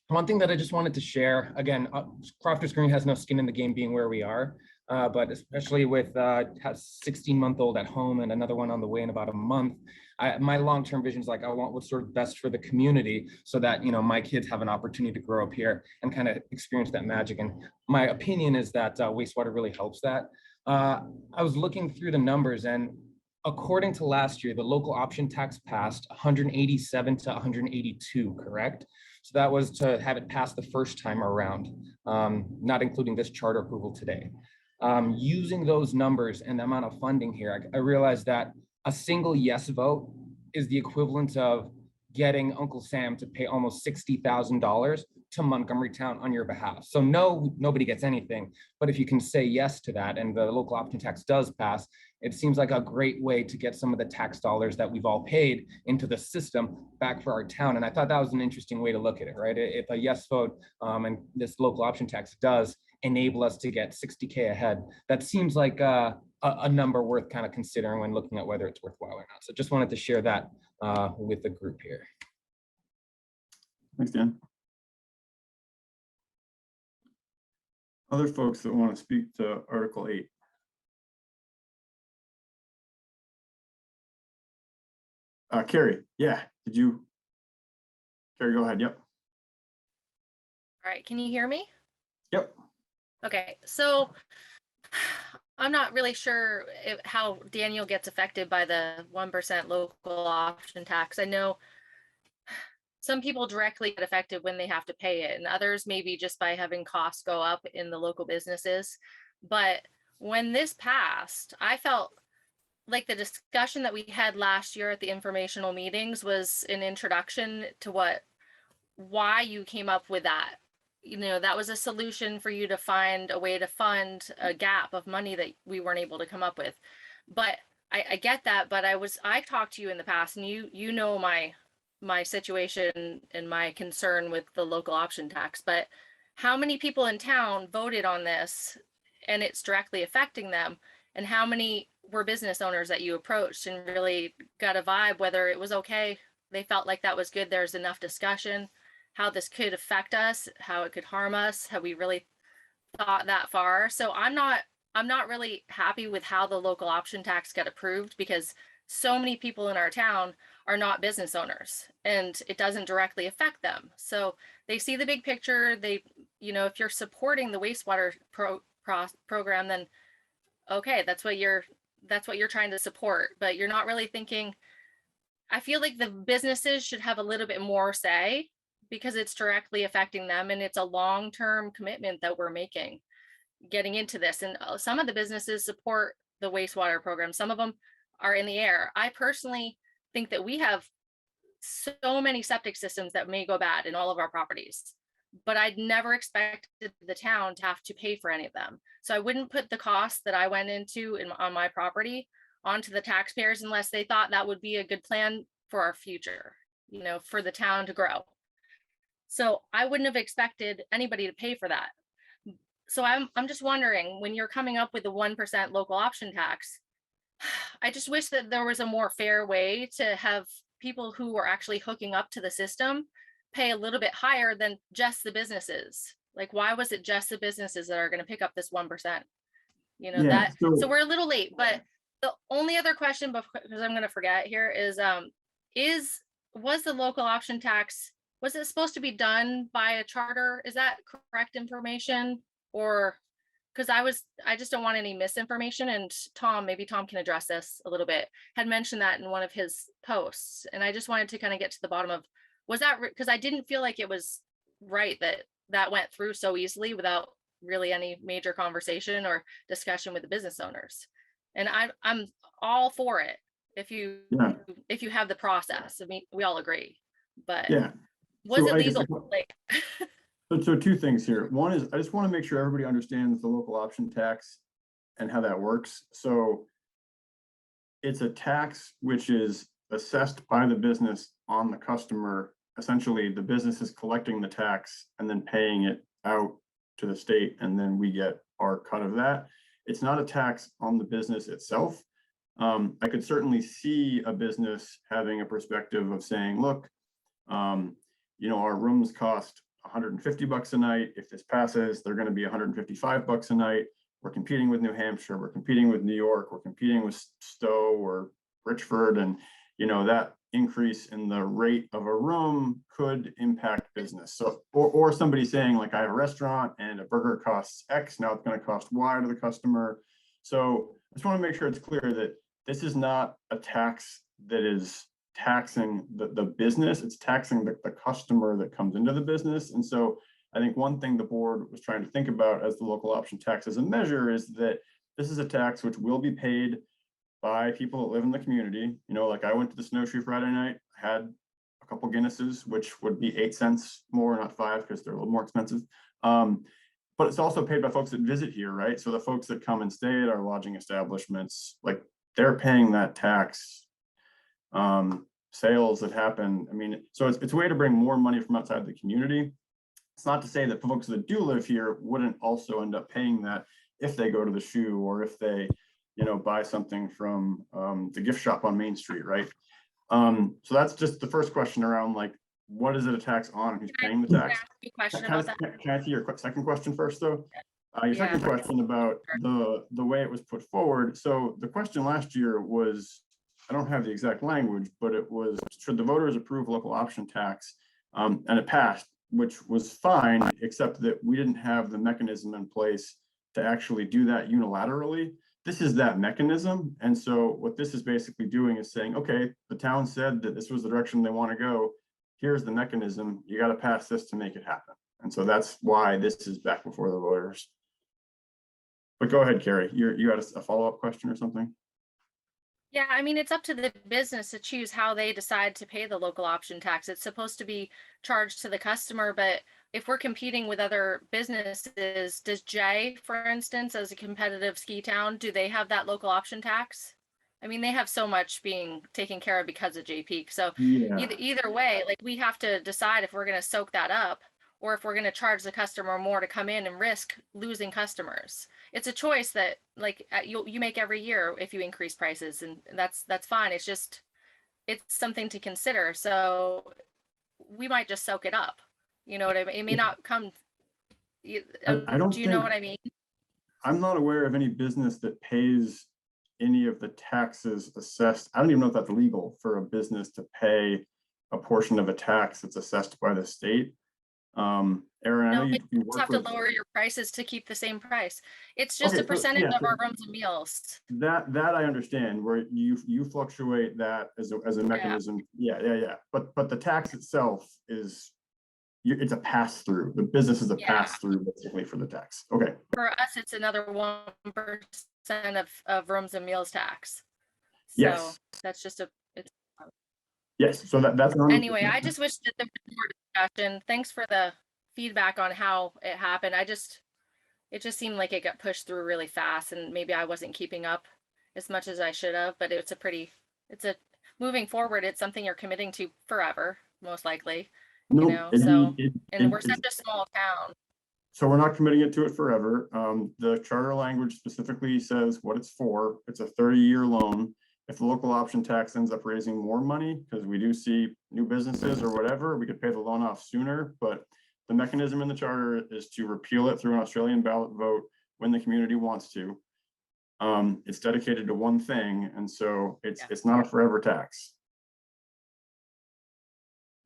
One thing that I just wanted to share, again, Crofters Green has no skin in the game being where we are, but especially with a 16-month-old at home and another one on the way in about a month, my long-term vision is like, I want what's sort of best for the community so that, you know, my kids have an opportunity to grow up here and kind of experience that magic. And my opinion is that wastewater really helps that. I was looking through the numbers, and according to last year, the local option tax passed 187 to 182, correct? So that was to have it passed the first time around, not including this charter approval today. Using those numbers and the amount of funding here, I realized that a single yes vote is the equivalent of getting Uncle Sam to pay almost $60,000 to Montgomery Town on your behalf. So no, nobody gets anything. But if you can say yes to that and the local option tax does pass, it seems like a great way to get some of the tax dollars that we've all paid into the system back for our town. And I thought that was an interesting way to look at it, right? If a yes vote and this local option tax does enable us to get 60K ahead, that seems like a number worth kind of considering when looking at whether it's worthwhile or not. So just wanted to share that with the group here. Thanks, Dan. Other folks that want to speak to Article 8. Carrie, yeah, Carrie, go ahead, yep. All right, can you hear me? Yep. Okay, so I'm not really sure how Daniel gets affected by the 1% local option tax. I know some people directly get affected when they have to pay it, and others maybe just by having costs go up in the local businesses. But when this passed, I felt like the discussion that we had last year at the informational meetings was an introduction to why you came up with that. You know, that was a solution for you to find a way to fund a gap of money that we weren't able to come up with. But I get that, but I talked to you in the past, and you know my situation and my concern with the local option tax. But how many people in town voted on this and it's directly affecting them? And how many were business owners that you approached and really got a vibe whether it was okay? They felt like that was good. There's enough discussion, how this could affect us, how it could harm us. Have we really thought that far? So I'm not really happy with how the local option tax got approved, because so many people in our town are not business owners and it doesn't directly affect them. So they see the big picture. They, you know, if you're supporting the wastewater program, then okay, that's what you're trying to support, but you're not really thinking. I feel like the businesses should have a little bit more say, because it's directly affecting them, and it's a long-term commitment that we're making getting into this. And some of the businesses support the wastewater program. Some of them are in the air. I personally think that we have so many septic systems that may go bad in all of our properties. but I'd never expected the town to have to pay for any of them. So I wouldn't put the cost that I went into on my property onto the taxpayers unless they thought that would be a good plan for our future, you know, for the town to grow. So I wouldn't have expected anybody to pay for that. So I'm just wondering, when you're coming up with a 1% local option tax, I just wish that there was a more fair way to have people who are actually hooking up to the system pay a little bit higher than just the businesses. Like, why was it just the businesses that are going to pick up this 1%? You know, Yeah, so we're a little late, but the only other question, because I'm going to forget here, was the local option tax, was it supposed to be done by a charter? Is that correct information? Or, because I just don't want any misinformation, and maybe Tom can address this a little bit, had mentioned that in one of his posts. And I just wanted to kind of get to the bottom of, was that, because I didn't feel like it was right that went through so easily without really any major conversation or discussion with the business owners. And I'm all for it if you have the process. I mean, we all agree, but was it legal? Like, so two things here. One is I just want to make sure everybody understands the local option tax and how that works. So it's a tax which is assessed by the business on the customer. Essentially, the business is collecting the tax and then paying it out to the state, and then we get our cut of that. It's not a tax on the business itself. I could certainly see a business having a perspective of saying, look, you know, our rooms cost $150 a night. If this passes, they're going to be $155 a night. We're competing with New Hampshire, we're competing with New York, we're competing with Stowe or Richford, and you know, that increase in the rate of a room could impact business. So, or somebody saying, like, I have a restaurant and a burger costs X, now it's going to cost Y to the customer. So I just want to make sure it's clear that this is not a tax that is taxing the business, it's taxing the customer that comes into the business. And so I think one thing the board was trying to think about as the local option tax as a measure is that this is a tax which will be paid by people that live in the community. You know, like I went to the Snowshoe Friday night, had a couple Guinnesses, which would be 8 cents more, not 5, because they're a little more expensive. But it's also paid by folks that visit here, right? So the folks that come and stay at our lodging establishments, like they're paying that tax. Sales that happen, I mean, so it's a way to bring more money from outside the community. It's not to say that folks that do live here wouldn't also end up paying that if they go to the shoe or if they, you know, buy something from the gift shop on Main Street, right? So that's just the first question around, like, what is it a tax on and who's paying the tax? Can I see your second question first, though? Your second question about the way it was put forward. So the question last year was, I don't have the exact language, but it was, should the voters approve local option tax? And it passed, which was fine, except that we didn't have the mechanism in place to actually do that unilaterally. This is that mechanism. And so what this is basically doing is saying, okay, the town said that this was the direction they want to go. Here's the mechanism. You got to pass this to make it happen. And so that's why this is back before the voters. But go ahead, Carrie. You had a follow-up question or something? Yeah, I mean, it's up to the business to choose how they decide to pay the local option tax. It's supposed to be charged to the customer, but if we're competing with other businesses, does Jay, for instance, as a competitive ski town, do they have that local option tax? I mean, they have so much being taken care of because of JP. So either way, like, we have to decide if we're going to soak that up or if we're going to charge the customer more to come in and risk losing customers. It's a choice that, like, you make every year if you increase prices, and that's fine. It's just, it's something to consider. So we might just soak it up. You know what I mean? It may not come. I don't. Do you know what I mean? I'm not aware of any business that pays any of the taxes assessed. I don't even know if that's legal for a business to pay a portion of a tax that's assessed by the state. Aaron, I know you just have to lower your prices to keep the same price. It's just a percentage of our rooms and meals. That I understand, where you fluctuate that as a mechanism. Yeah. But the tax itself is, it's a pass through. The business is a pass through basically for the tax. Okay. For us, it's another 1% of rooms and meals tax. So yes. That's just yes. So that's anyway. I just wish that there was more discussion. Thanks for the feedback on how it happened. It just seemed like it got pushed through really fast, and maybe I wasn't keeping up as much as I should have, but moving forward, it's something you're committing to forever, most likely, No, and we're such a small town. so we're not committing it to it forever. The charter language specifically says what it's for. It's a 30-year loan. If the local option tax ends up raising more money, because we do see new businesses or whatever, we could pay the loan off sooner, but the mechanism in the charter is to repeal it through an Australian ballot vote when the community wants to. It's dedicated to one thing, and so it's not a forever tax.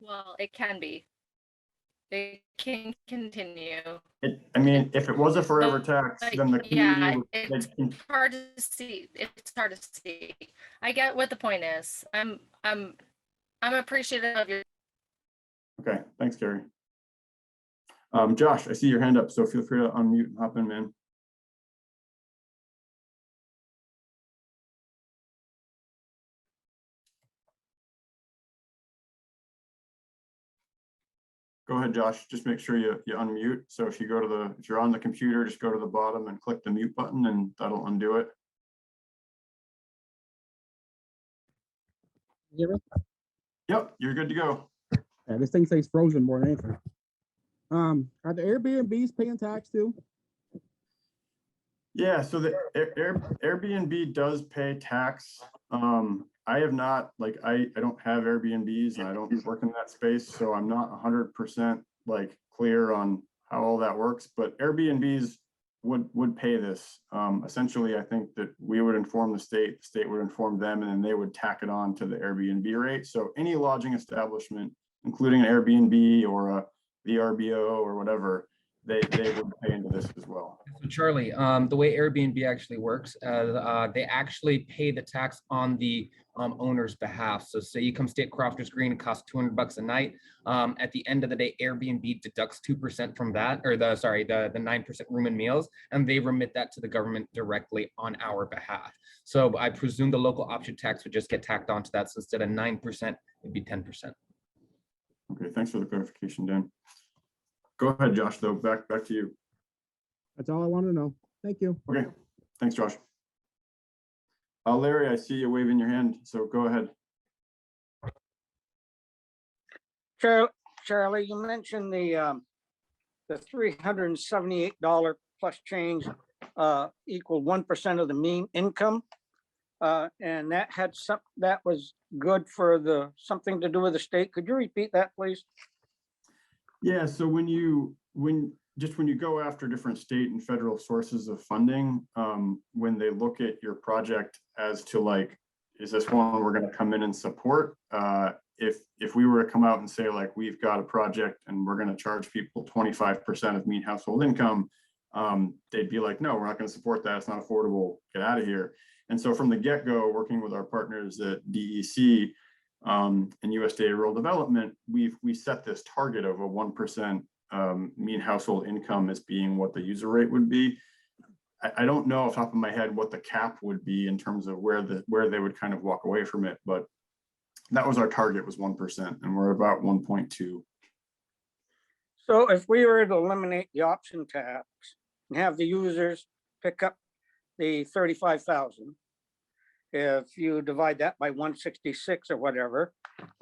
Well, it can be. It can continue. I mean, if it was a forever tax, then the community would. It's hard to see. It's hard to see. I get what the point is. I'm appreciative of your. Okay, thanks, Gary. Josh, I see your hand up, so feel free to unmute and hop in, man. Go ahead, Josh. Just make sure you unmute. So if you're on the computer, just go to the bottom and click the mute button, and that'll undo it. Yep, you're good to go. Yeah, this thing says frozen more than anything. Are the Airbnbs paying tax too? Yeah, so the Airbnb does pay tax. I have not, like, I don't have Airbnbs and I don't work in that space, so I'm not 100% like clear on how all that works, but Airbnbs would pay this. Essentially, I think that we would inform the state would inform them, and then they would tack it on to the Airbnb rate. So any lodging establishment, including an Airbnb or a VRBO or whatever, they would pay into this as well. So Charlie, the way Airbnb actually works, they actually pay the tax on the owner's behalf. So say you come stay at Crofters Green, it costs $200 a night. At the end of the day, Airbnb deducts 2% from that, or the 9% room and meals, and they remit that to the government directly on our behalf. So I presume the local option tax would just get tacked onto that. So instead of 9%, it'd be 10%. Okay, thanks for the clarification, Dan. Go ahead, Josh, though, back to you. That's all I want to know. Thank you. Okay, thanks, Josh. Larry, I see you waving your hand, so go ahead. Charlie, you mentioned the $378 plus change equal 1% of the mean income. And that was good for something to do with the state. Could you repeat that, please? Yeah, so when you go after different state and federal sources of funding, when they look at your project as to like, is this one we're going to come in and support? If we were to come out and say like, we've got a project and we're going to charge people 25% of mean household income, they'd be like, no, we're not going to support that. It's not affordable. Get out of here. And so from the get-go, working with our partners at DEC, and USDA Rural Development, we set this target of a 1% mean household income as being what the user rate would be. I don't know off the top of my head what the cap would be in terms of where they would kind of walk away from it, but that was our target, was 1%, and we're about 1.2. So if we were to eliminate the option tax and have the users pick up the 35,000, if you divide that by 166 or whatever,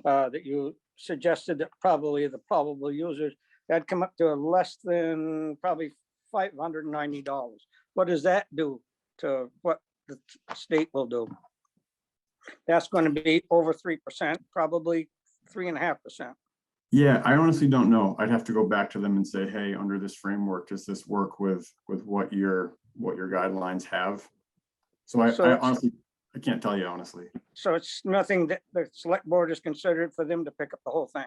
that you suggested, that probably the probable users, that'd come up to less than probably $590. What does that do to what the state will do? That's going to be over 3%, probably 3.5%. Yeah, I honestly don't know. I'd have to go back to them and say, hey, under this framework, does this work with what your guidelines have? So I honestly, I can't tell you honestly. So it's nothing that the select board is considered for them to pick up the whole thing.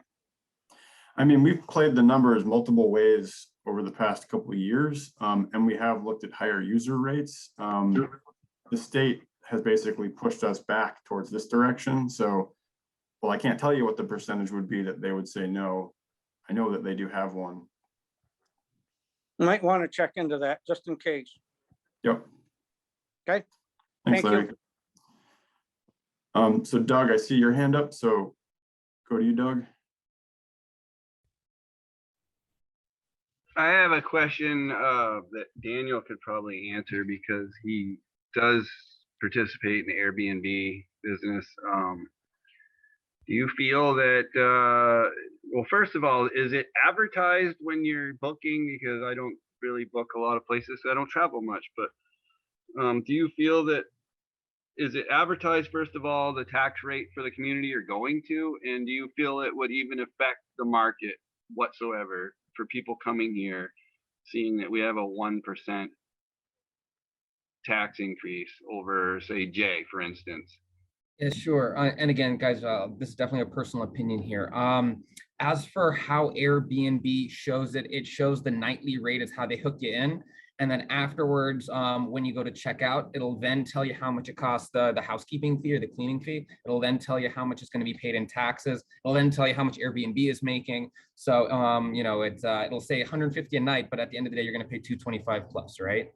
I mean, we've played the numbers multiple ways over the past couple of years, and we have looked at higher user rates. The state has basically pushed us back towards this direction. So, well, I can't tell you what the percentage would be that they would say no. I know that they do have one. Might want to check into that just in case. Yep. Okay. Thanks, Thank Larry. So Doug, I see your hand up, so go to you, Doug. I have a question that Daniel could probably answer because he does participate in the Airbnb business. Do you feel that, well, first of all, is it advertised when you're booking? Because I don't really book a lot of places, so I don't travel much, but do you feel that, is it advertised, first of all, the tax rate for the community you're going to? And do you feel it would even affect the market whatsoever for people coming here, seeing that we have a 1% tax increase over, say, Jay, for instance? Yeah, sure. And again, guys, this is definitely a personal opinion here. As for how Airbnb shows it, it shows the nightly rate is how they hook you in. And then afterwards, when you go to checkout, it'll then tell you how much it costs, the housekeeping fee or the cleaning fee. It'll then tell you how much is going to be paid in taxes. It'll then tell you how much Airbnb is making. So, you know, it'll say 150 a night, but at the end of the day, you're going to pay 225 plus, right?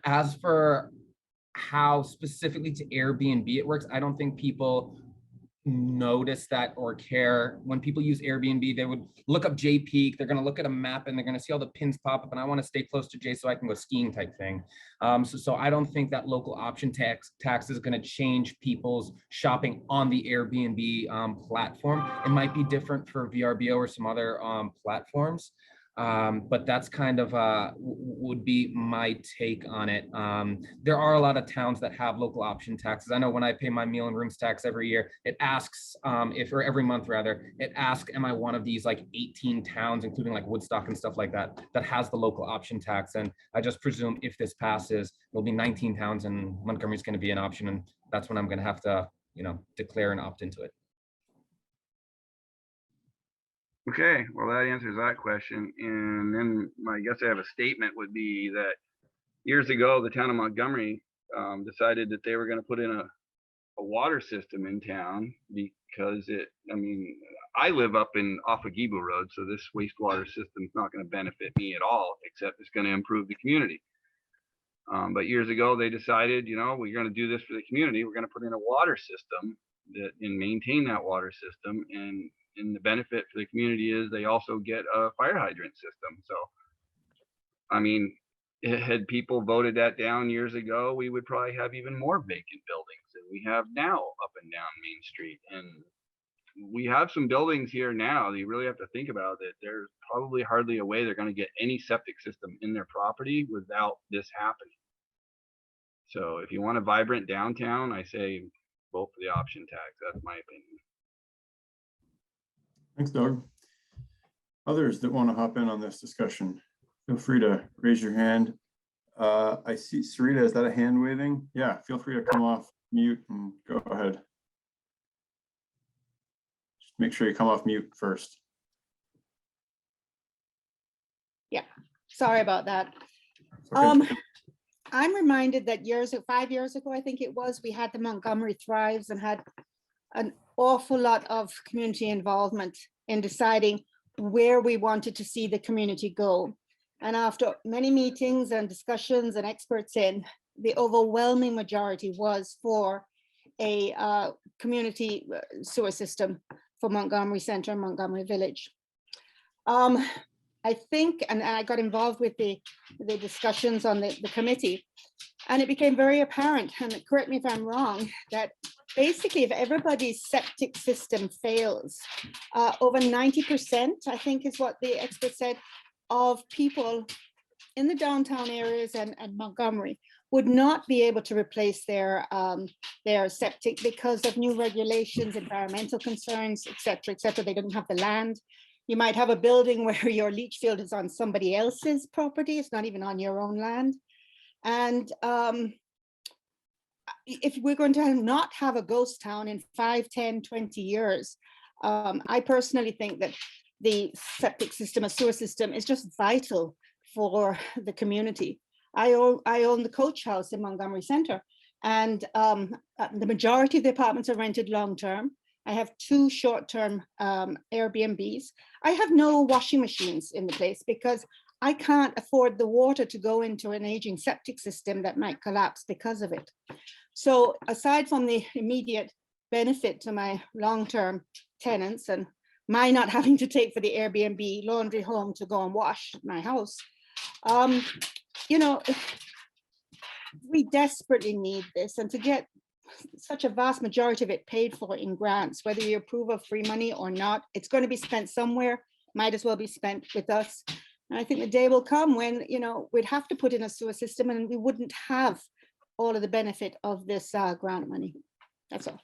As for how specifically to Airbnb it works, I don't think people notice that or care. When people use Airbnb, they would look up Jay Peak, they're going to look at a map and they're going to see all the pins pop up and I want to stay close to Jay so I can go skiing type thing. So I don't think that local option tax is going to change people's shopping on the Airbnb platform. It might be different for VRBO or some other platforms. But that's kind of would be my take on it. There are a lot of towns that have local option taxes. I know when I pay my meal and rooms tax every year, it asks or every month rather, it asks, am I one of these like 18 towns, including like Woodstock and stuff like that, that has the local option tax? And I just presume if this passes, there'll be 19 towns and Montgomery's going to be an option. And that's when I'm going to have to, you know, declare and opt into it. Okay, well, that answers that question. And then I guess I have a statement would be that years ago, the town of Montgomery decided that they were going to put in a water system in town because I mean, I live up off of Gibu Road, so this wastewater system is not going to benefit me at all, except it's going to improve the community. But years ago, they decided, you know, we're going to do this for the community. We're going to put in a water system and maintain that water system. And the benefit for the community is they also get a fire hydrant system. So, I mean, had people voted that down years ago, we would probably have even more vacant buildings than we have now up and down Main Street. And we have some buildings here now that you really have to think about that there's probably hardly a way they're going to get any septic system in their property without this happening. So if you want a vibrant downtown, I say vote for the option tax. That's my opinion. Thanks, Doug. Others that want to hop in on this discussion, feel free to raise your hand. I see Sarita, is that a hand waving? Yeah, feel free to come off mute and go ahead. Just make sure you come off mute first. Yeah, sorry about that. Okay. I'm reminded that 5 years ago, I think it was, we had the Montgomery Thrives and had an awful lot of community involvement in deciding where we wanted to see the community go. And after many meetings and discussions and experts in, the overwhelming majority was for a community sewer system for Montgomery Center and Montgomery Village. I think, and I got involved with the discussions on the committee, and it became very apparent, and correct me if I'm wrong, that basically if everybody's septic system fails, over 90%, I think is what the expert said, of people in the downtown areas and Montgomery would not be able to replace their septic because of new regulations, environmental concerns, et cetera, they didn't have the land. You might have a building where your leach field is on somebody else's property. It's not even on your own land. And if we're going to not have a ghost town in 5, 10, 20 years, I personally think that the septic system, a sewer system, is just vital for the community. I own the Coach House in Montgomery Center, and the majority of the apartments are rented long-term. I have 2 short-term Airbnbs. I have no washing machines in the place because I can't afford the water to go into an aging septic system that might collapse because of it. So aside from the immediate benefit to my long-term tenants and my not having to take for the Airbnb laundry home to go and wash my house. You know, we desperately need this, and to get such a vast majority of it paid for in grants, whether you approve of free money or not, it's going to be spent somewhere, might as well be spent with us. And I think the day will come when, you know, we'd have to put in a sewer system and we wouldn't have all of the benefit of this grant money. That's all.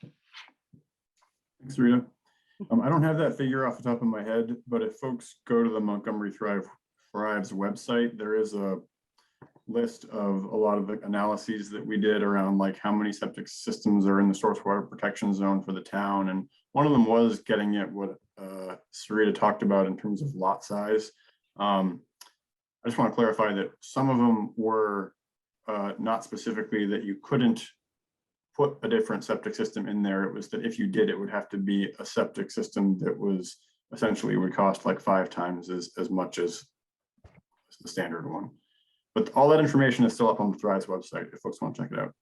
Thanks, Rita. I don't have that figure off the top of my head, but if folks go to the Montgomery Thrive's website, there is a list of a lot of the analyses that we did around like how many septic systems are in the source water protection zone for the town. And one of them was getting at what Sarita talked about in terms of lot size. I just want to clarify that some of them were not specifically that you couldn't put a different septic system in there. It was that if you did, it would have to be a septic system that was essentially would cost like 5 times as much as the standard one. But all that information is still up on the Thrive's website if folks want to check it out.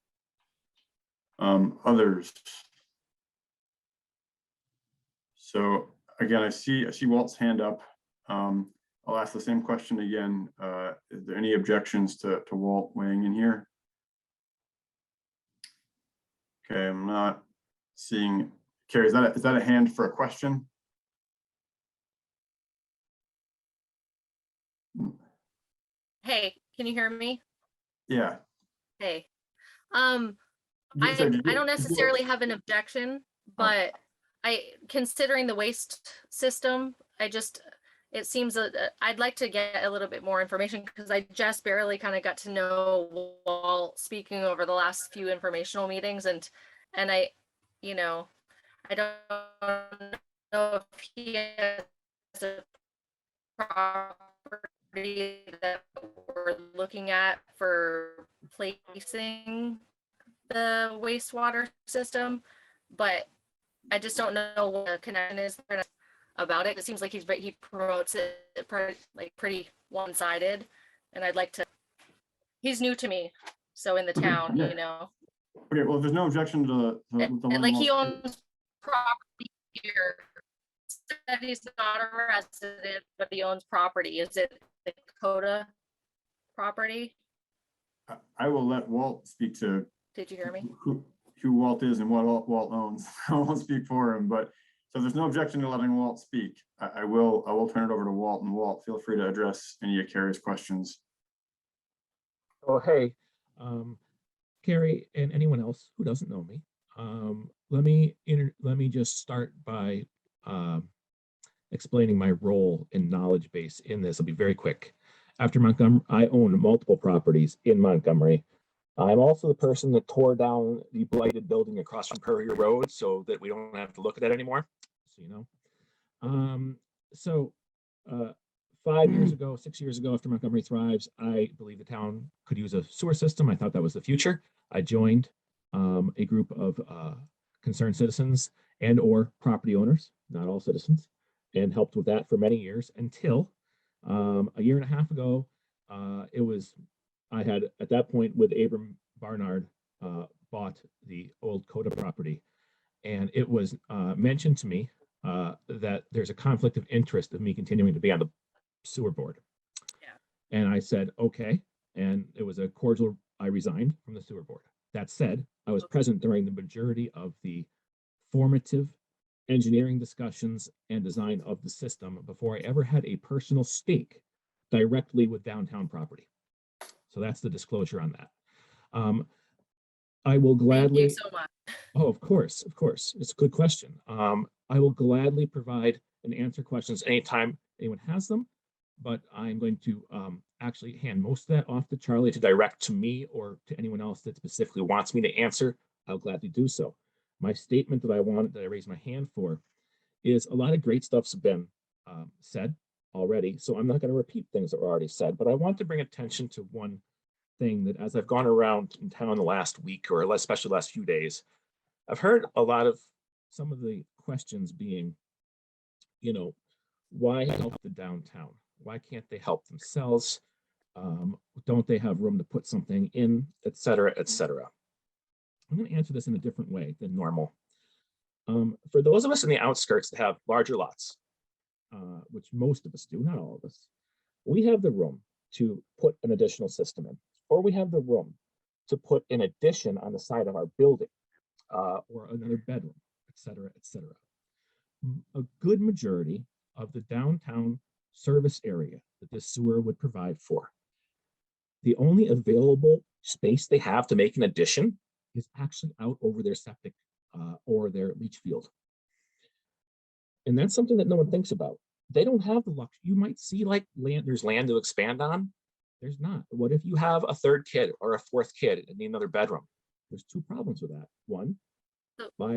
Others. So again, I see Walt's hand up. I'll ask the same question again. Is there any objections to Walt weighing in here? Okay, I'm not seeing. Carrie, is that a hand for a question? Hey, can you hear me? Yeah. Hey. I don't necessarily have an objection, but considering the waste system, it seems that I'd like to get a little bit more information because I just barely kind of got to know Walt speaking over the last few informational meetings, and I, you know, I don't know if he has a property that we're looking at for placing the wastewater system, but I just don't know what the connection is about it. It seems like he promotes it pretty one-sided, and I'd like to. He's new to me, so in the town, yeah. you know. Okay, well, if there's no objection to And like he owns property here. Said he's not a resident, but he owns property. Is it the Dakota property? I will let Walt speak to. Did you hear me? Who Walt is and what Walt owns. I won't speak for him, but so there's no objection to letting Walt speak. I will turn it over to Walt, and Walt, feel free to address any of Carrie's questions. Oh, hey, Carrie and anyone else who doesn't know me, let me just start by explaining my role and knowledge base in this. I'll be very quick. After Montgomery, I own multiple properties in Montgomery. I'm also the person that tore down the blighted building across from Courier Road so that we don't have to look at that anymore. So, you know, 5 years ago, 6 years ago, after Montgomery Thrives, I believe the town could use a sewer system. I thought that was the future. I joined a group of concerned citizens and or property owners, not all citizens, and helped with that for many years until a year and a half ago, I had at that point with Abram Barnard bought the old Coda property, and it was mentioned to me that there's a conflict of interest of me continuing to be on the sewer board. Yeah. And I said, okay. And it was a cordial, I resigned from the sewer board. That said, I was present during the majority of the formative engineering discussions and design of the system before I ever had a personal stake directly with downtown property. So that's the disclosure on that. I will gladly. Thank you so much. Oh, of course. It's a good question. I will gladly provide and answer questions anytime anyone has them, but I'm going to actually hand most of that off to Charlie to direct to me or to anyone else that specifically wants me to answer. I'll gladly do so. My statement that I raised my hand for is a lot of great stuff's been said already, so I'm not going to repeat things that were already said, but I want to bring attention to one thing that as I've gone around in town the last week, or especially the last few days, I've heard a lot of some of the questions being, you know, why help the downtown? Why can't they help themselves? Don't they have room to put something in, et cetera, et cetera? I'm going to answer this in a different way than normal. For those of us in the outskirts that have larger lots, which most of us do, not all of us, we have the room to put an additional system in, or we have the room to put an addition on the side of our building, or another bedroom, et cetera, et cetera. A good majority of the downtown service area that this sewer would provide for, the only available space they have to make an addition is actually out over their septic or their leach field. And that's something that no one thinks about. They don't have the luxury. You might see like land, there's land to expand on. There's not. What if you have a third kid or a fourth kid and need another bedroom? There's two problems with that. One, by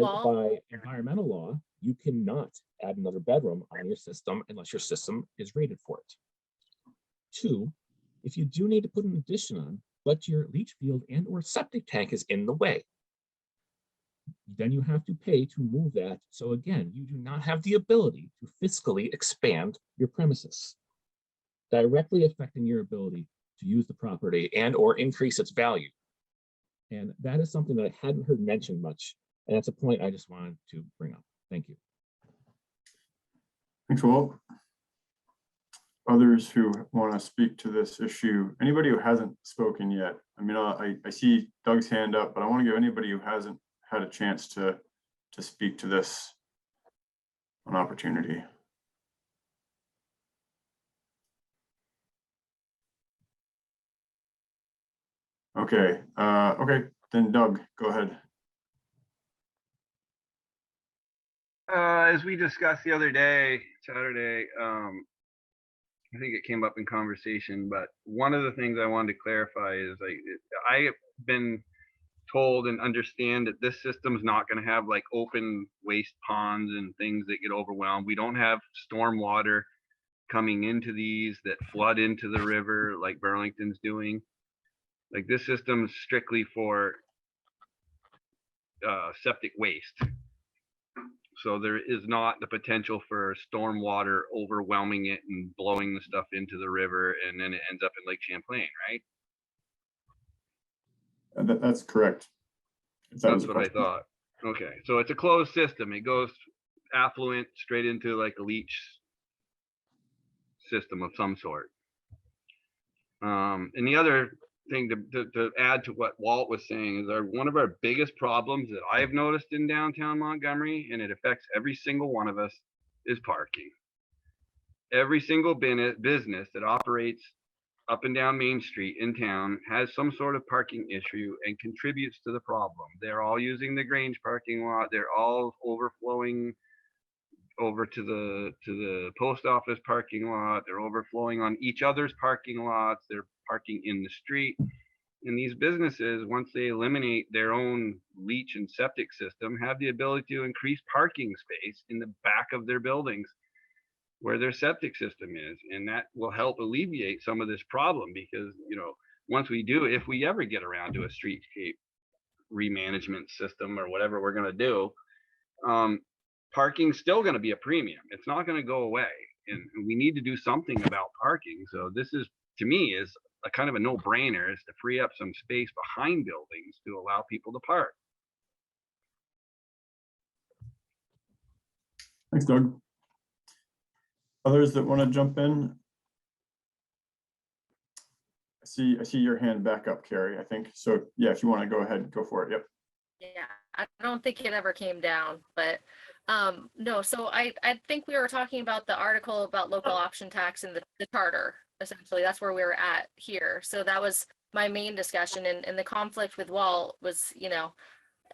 environmental law, you cannot add another bedroom on your system unless your system is rated for it. Two, if you do need to put an addition on, but your leach field and or septic tank is in the way, then you have to pay to move that. So again, you do not have the ability to fiscally expand your premises, directly affecting your ability to use the property and or increase its value. And that is something that I hadn't heard mentioned much. And that's a point I just wanted to bring up. Thank you. Thanks, Walt. Others who want to speak to this issue, anybody who hasn't spoken yet. I mean, I see Doug's hand up, but I want to give anybody who hasn't had a chance to speak to this an opportunity. Okay, okay, then Doug, go ahead. As we discussed the other day, Saturday, I think it came up in conversation, but one of the things I wanted to clarify is I have been told and understand that this system's not going to have like open waste ponds and things that get overwhelmed. We don't have storm water coming into these that flood into the river like Burlington's doing. Like this system's strictly for septic waste. So there is not the potential for storm water overwhelming it and blowing the stuff into the river and then it ends up in Lake Champlain, right? That's correct. That's what I thought. Okay, so it's a closed system. It goes affluent straight into like a leach system of some sort. And the other thing to add to what Walt was saying is one of our biggest problems that I've noticed in downtown Montgomery, and it affects every single one of us, is parking. Every single business that operates up and down Main Street in town has some sort of parking issue and contributes to the problem. They're all using the Grange parking lot. They're all overflowing over to the post office parking lot. They're overflowing on each other's parking lots. They're parking in the street. And these businesses, once they eliminate their own leach and septic system, have the ability to increase parking space in the back of their buildings where their septic system is. And that will help alleviate some of this problem because, you know, once we do, if we ever get around to a streetscape remanagement system or whatever we're going to do, parking's still going to be a premium. It's not going to go away. And we need to do something about parking. So this is, to me, is a kind of a no-brainer, is to free up some space behind buildings to allow people to park. Thanks, Doug. Others that want to jump in? I see your hand back up, Carrie, I think. So yeah, if you want to go ahead, go for it. Yep. Yeah, I don't think it ever came down, but no, so I think we were talking about the article about local option tax and the charter. Essentially, that's where we were at here. So that was my main discussion, and the conflict with Walt was, you know,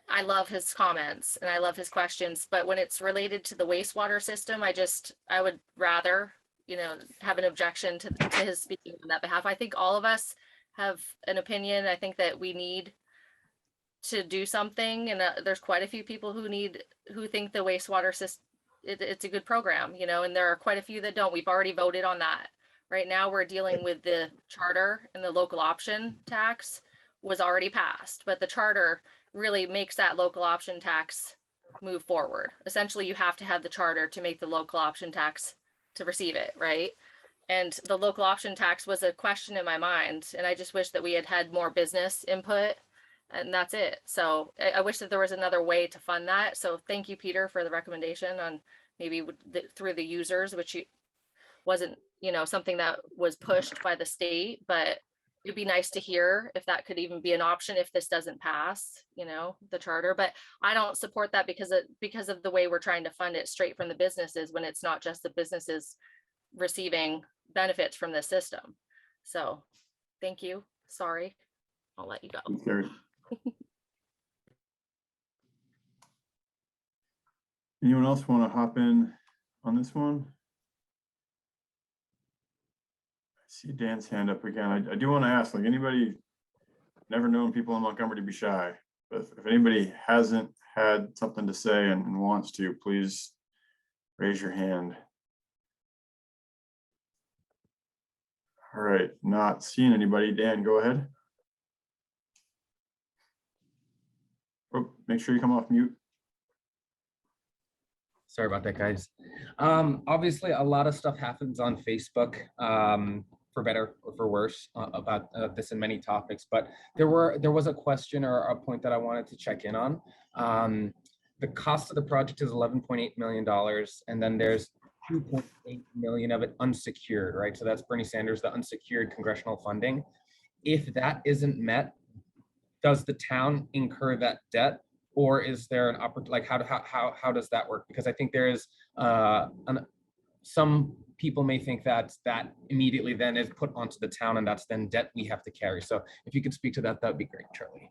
I love his comments and I love his questions, but when it's related to the wastewater system, I would rather, you know, have an objection to his speaking on that behalf. I think all of us have an opinion. I think that we need to do something, and there's quite a few people who think the wastewater system, it's a good program, you know, and there are quite a few that don't. We've already voted on that. Right now we're dealing with the charter, and the local option tax was already passed, but the charter really makes that local option tax move forward. Essentially, you have to have the charter to make the local option tax to receive it, right? And the local option tax was a question in my mind, and I just wish that we had had more business input, and that's it. So I wish that there was another way to fund that. So thank you, Peter, for the recommendation on maybe through the users, which wasn't, something that was pushed by the state, but it'd be nice to hear if that could even be an option if this doesn't pass, the charter. But I don't support that because of the way we're trying to fund it straight from the businesses, when it's not just the businesses receiving benefits from this system. So thank you. Sorry, I'll let you go. Thanks, Gary. Anyone else want to hop in on this one? I see Dan's hand up again. I do want to ask, like, anybody, never known people in Montgomery to be shy, but if anybody hasn't had something to say and wants to, please raise your hand. All right, not seeing anybody. Dan, go ahead. Oh, make sure you come off mute. Sorry about that, guys. Obviously, a lot of stuff happens on Facebook, for better or for worse, about this and many topics. But there was a question or a point that I wanted to check in on. The cost of the project is $11.8 million, and then there's 2.8 million of it unsecured, right? So that's Bernie Sanders, the unsecured congressional funding. If that isn't met, does the town incur that debt? Or is there an opportunity, like how does that work? Because I think there is some people may think that immediately then is put onto the town, and that's then debt we have to carry. So if you could speak to that, that'd be great, Charlie.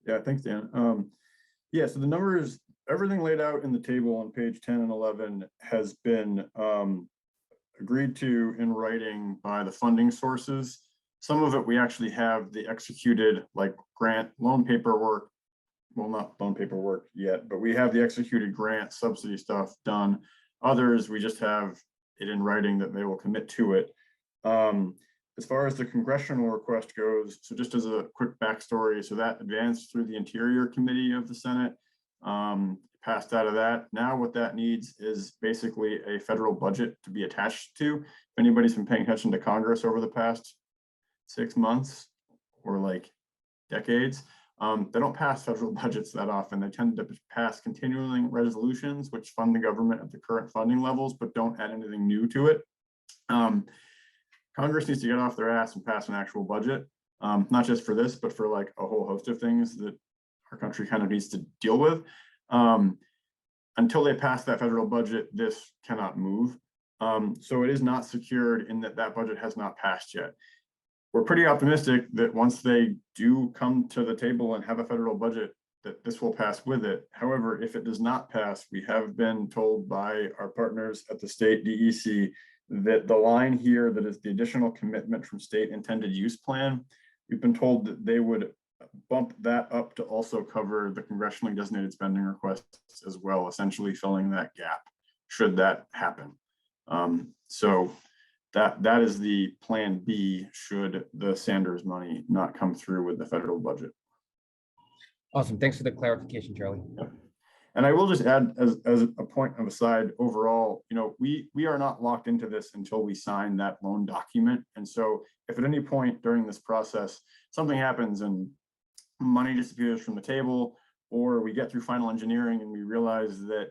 Yeah, thanks, Dan. Yeah, so the numbers, everything laid out in the table on page 10 and 11 has been agreed to in writing by the funding sources. Some of it we actually have the executed, like, grant loan paperwork. Well, not loan paperwork yet, but we have the executed grant subsidy stuff done. Others, we just have it in writing that they will commit to it. As far as the congressional request goes, so just as a quick backstory, so that advanced through the Interior Committee of the Senate, passed out of that. Now what that needs is basically a federal budget to be attached to. If anybody's been paying attention to Congress over the past 6 months or like decades, they don't pass federal budgets that often. They tend to pass continuing resolutions, which fund the government at the current funding levels, but don't add anything new to it. Congress needs to get off their ass and pass an actual budget, not just for this, but for like a whole host of things that our country kind of needs to deal with. Until they pass that federal budget, this cannot move. So it is not secured in that budget has not passed yet. We're pretty optimistic that once they do come to the table and have a federal budget, that this will pass with it. However, if it does not pass, we have been told by our partners at the state DEC that the line here that is the additional commitment from state intended use plan, we've been told that they would bump that up to also cover the congressionally designated spending requests as well, essentially filling that gap should that happen. So that is the plan B should the Sanders money not come through with the federal budget. Awesome. Thanks for the clarification, Charlie. And I will just add as a point of aside, overall, we are not locked into this until we sign that loan document. And so if at any point during this process, something happens and money disappears from the table, or we get through final engineering and we realize that,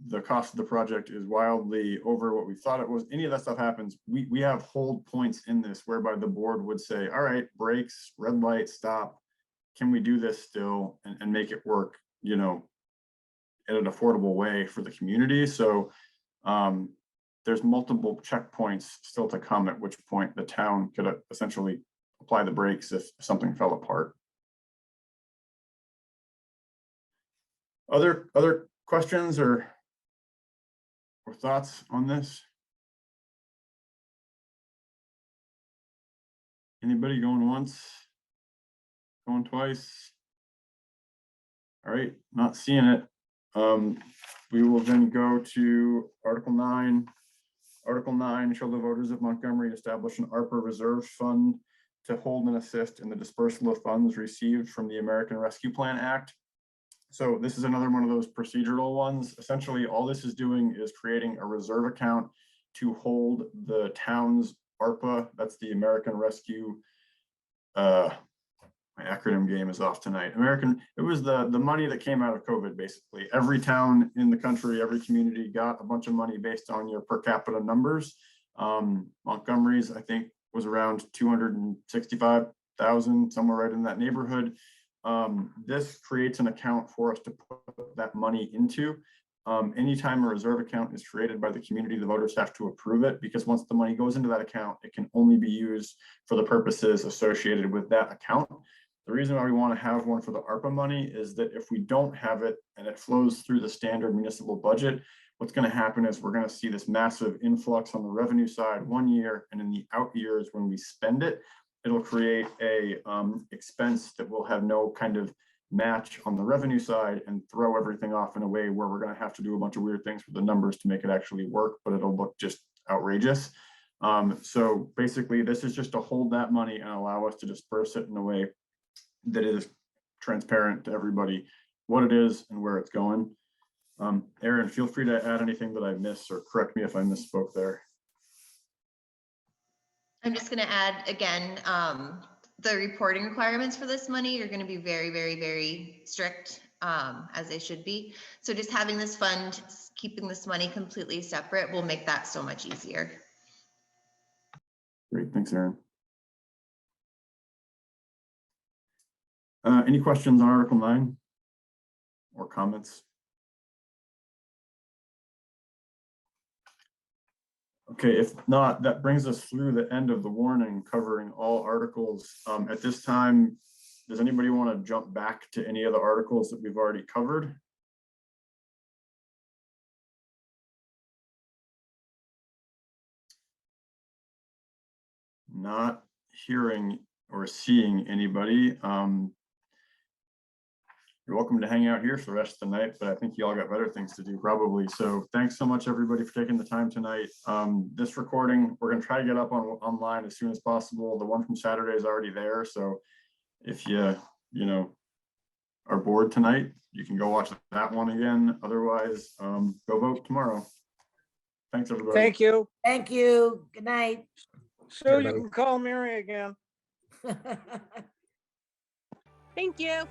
the cost of the project is wildly over what we thought it was, any of that stuff happens, we have hold points in this whereby the board would say, all right, brakes, red light, stop. Can we do this still and make it work, in an affordable way for the community? So there's multiple checkpoints still to come, at which point the town could essentially apply the brakes if something fell apart. Other questions or thoughts on this? Anybody going once? Going twice? All right, not seeing it. We will then go to Article 9. Article 9, shall the voters of Montgomery establish an ARPA reserve fund to hold and assist in the dispersal of funds received from the American Rescue Plan Act. So this is another one of those procedural ones. Essentially, all this is doing is creating a reserve account to hold the town's ARPA, that's the American Rescue, I my acronym game is off tonight. It was the money that came out of COVID, basically. Every town in the country, every community got a bunch of money based on your per capita numbers. Montgomery's, I think, was around 265,000, somewhere right in that neighborhood. This creates an account for us to put that money into. Anytime a reserve account is created by the community, the voters have to approve it, because once the money goes into that account, it can only be used for the purposes associated with that account. The reason why we want to have one for the ARPA money is that if we don't have it and it flows through the standard municipal budget, what's going to happen is we're going to see this massive influx on the revenue side one year, and in the out years when we spend it, it'll create a expense that will have no kind of match on the revenue side and throw everything off in a way where we're going to have to do a bunch of weird things with the numbers to make it actually work, but it'll look just outrageous. So basically, this is just to hold that money and allow us to disperse it in a way that is transparent to everybody what it is and where it's going. Aaron, feel free to add anything that I missed or correct me if I misspoke there. I'm just going to add again, the reporting requirements for this money are going to be very, very, very strict, as they should be. So just having this fund, keeping this money completely separate will make that so much easier. Great, thanks, Aaron. Any questions on Article 9 or comments? Okay, if not, that brings us through the end of the warning covering all articles. At this time, does anybody want to jump back to any of the articles that we've already covered? Not hearing or seeing anybody. You're welcome to hang out here for the rest of the night, but I think you all got better things to do probably. So thanks so much, everybody, for taking the time tonight. This recording, we're going to try to get up online as soon as possible. The one from Saturday is already there. So if you are bored tonight, you can go watch that one again. Otherwise, go vote tomorrow. Thanks, everybody. Thank you. Thank you. Good night. Sue, you Everybody. can call Mary again. Thank you.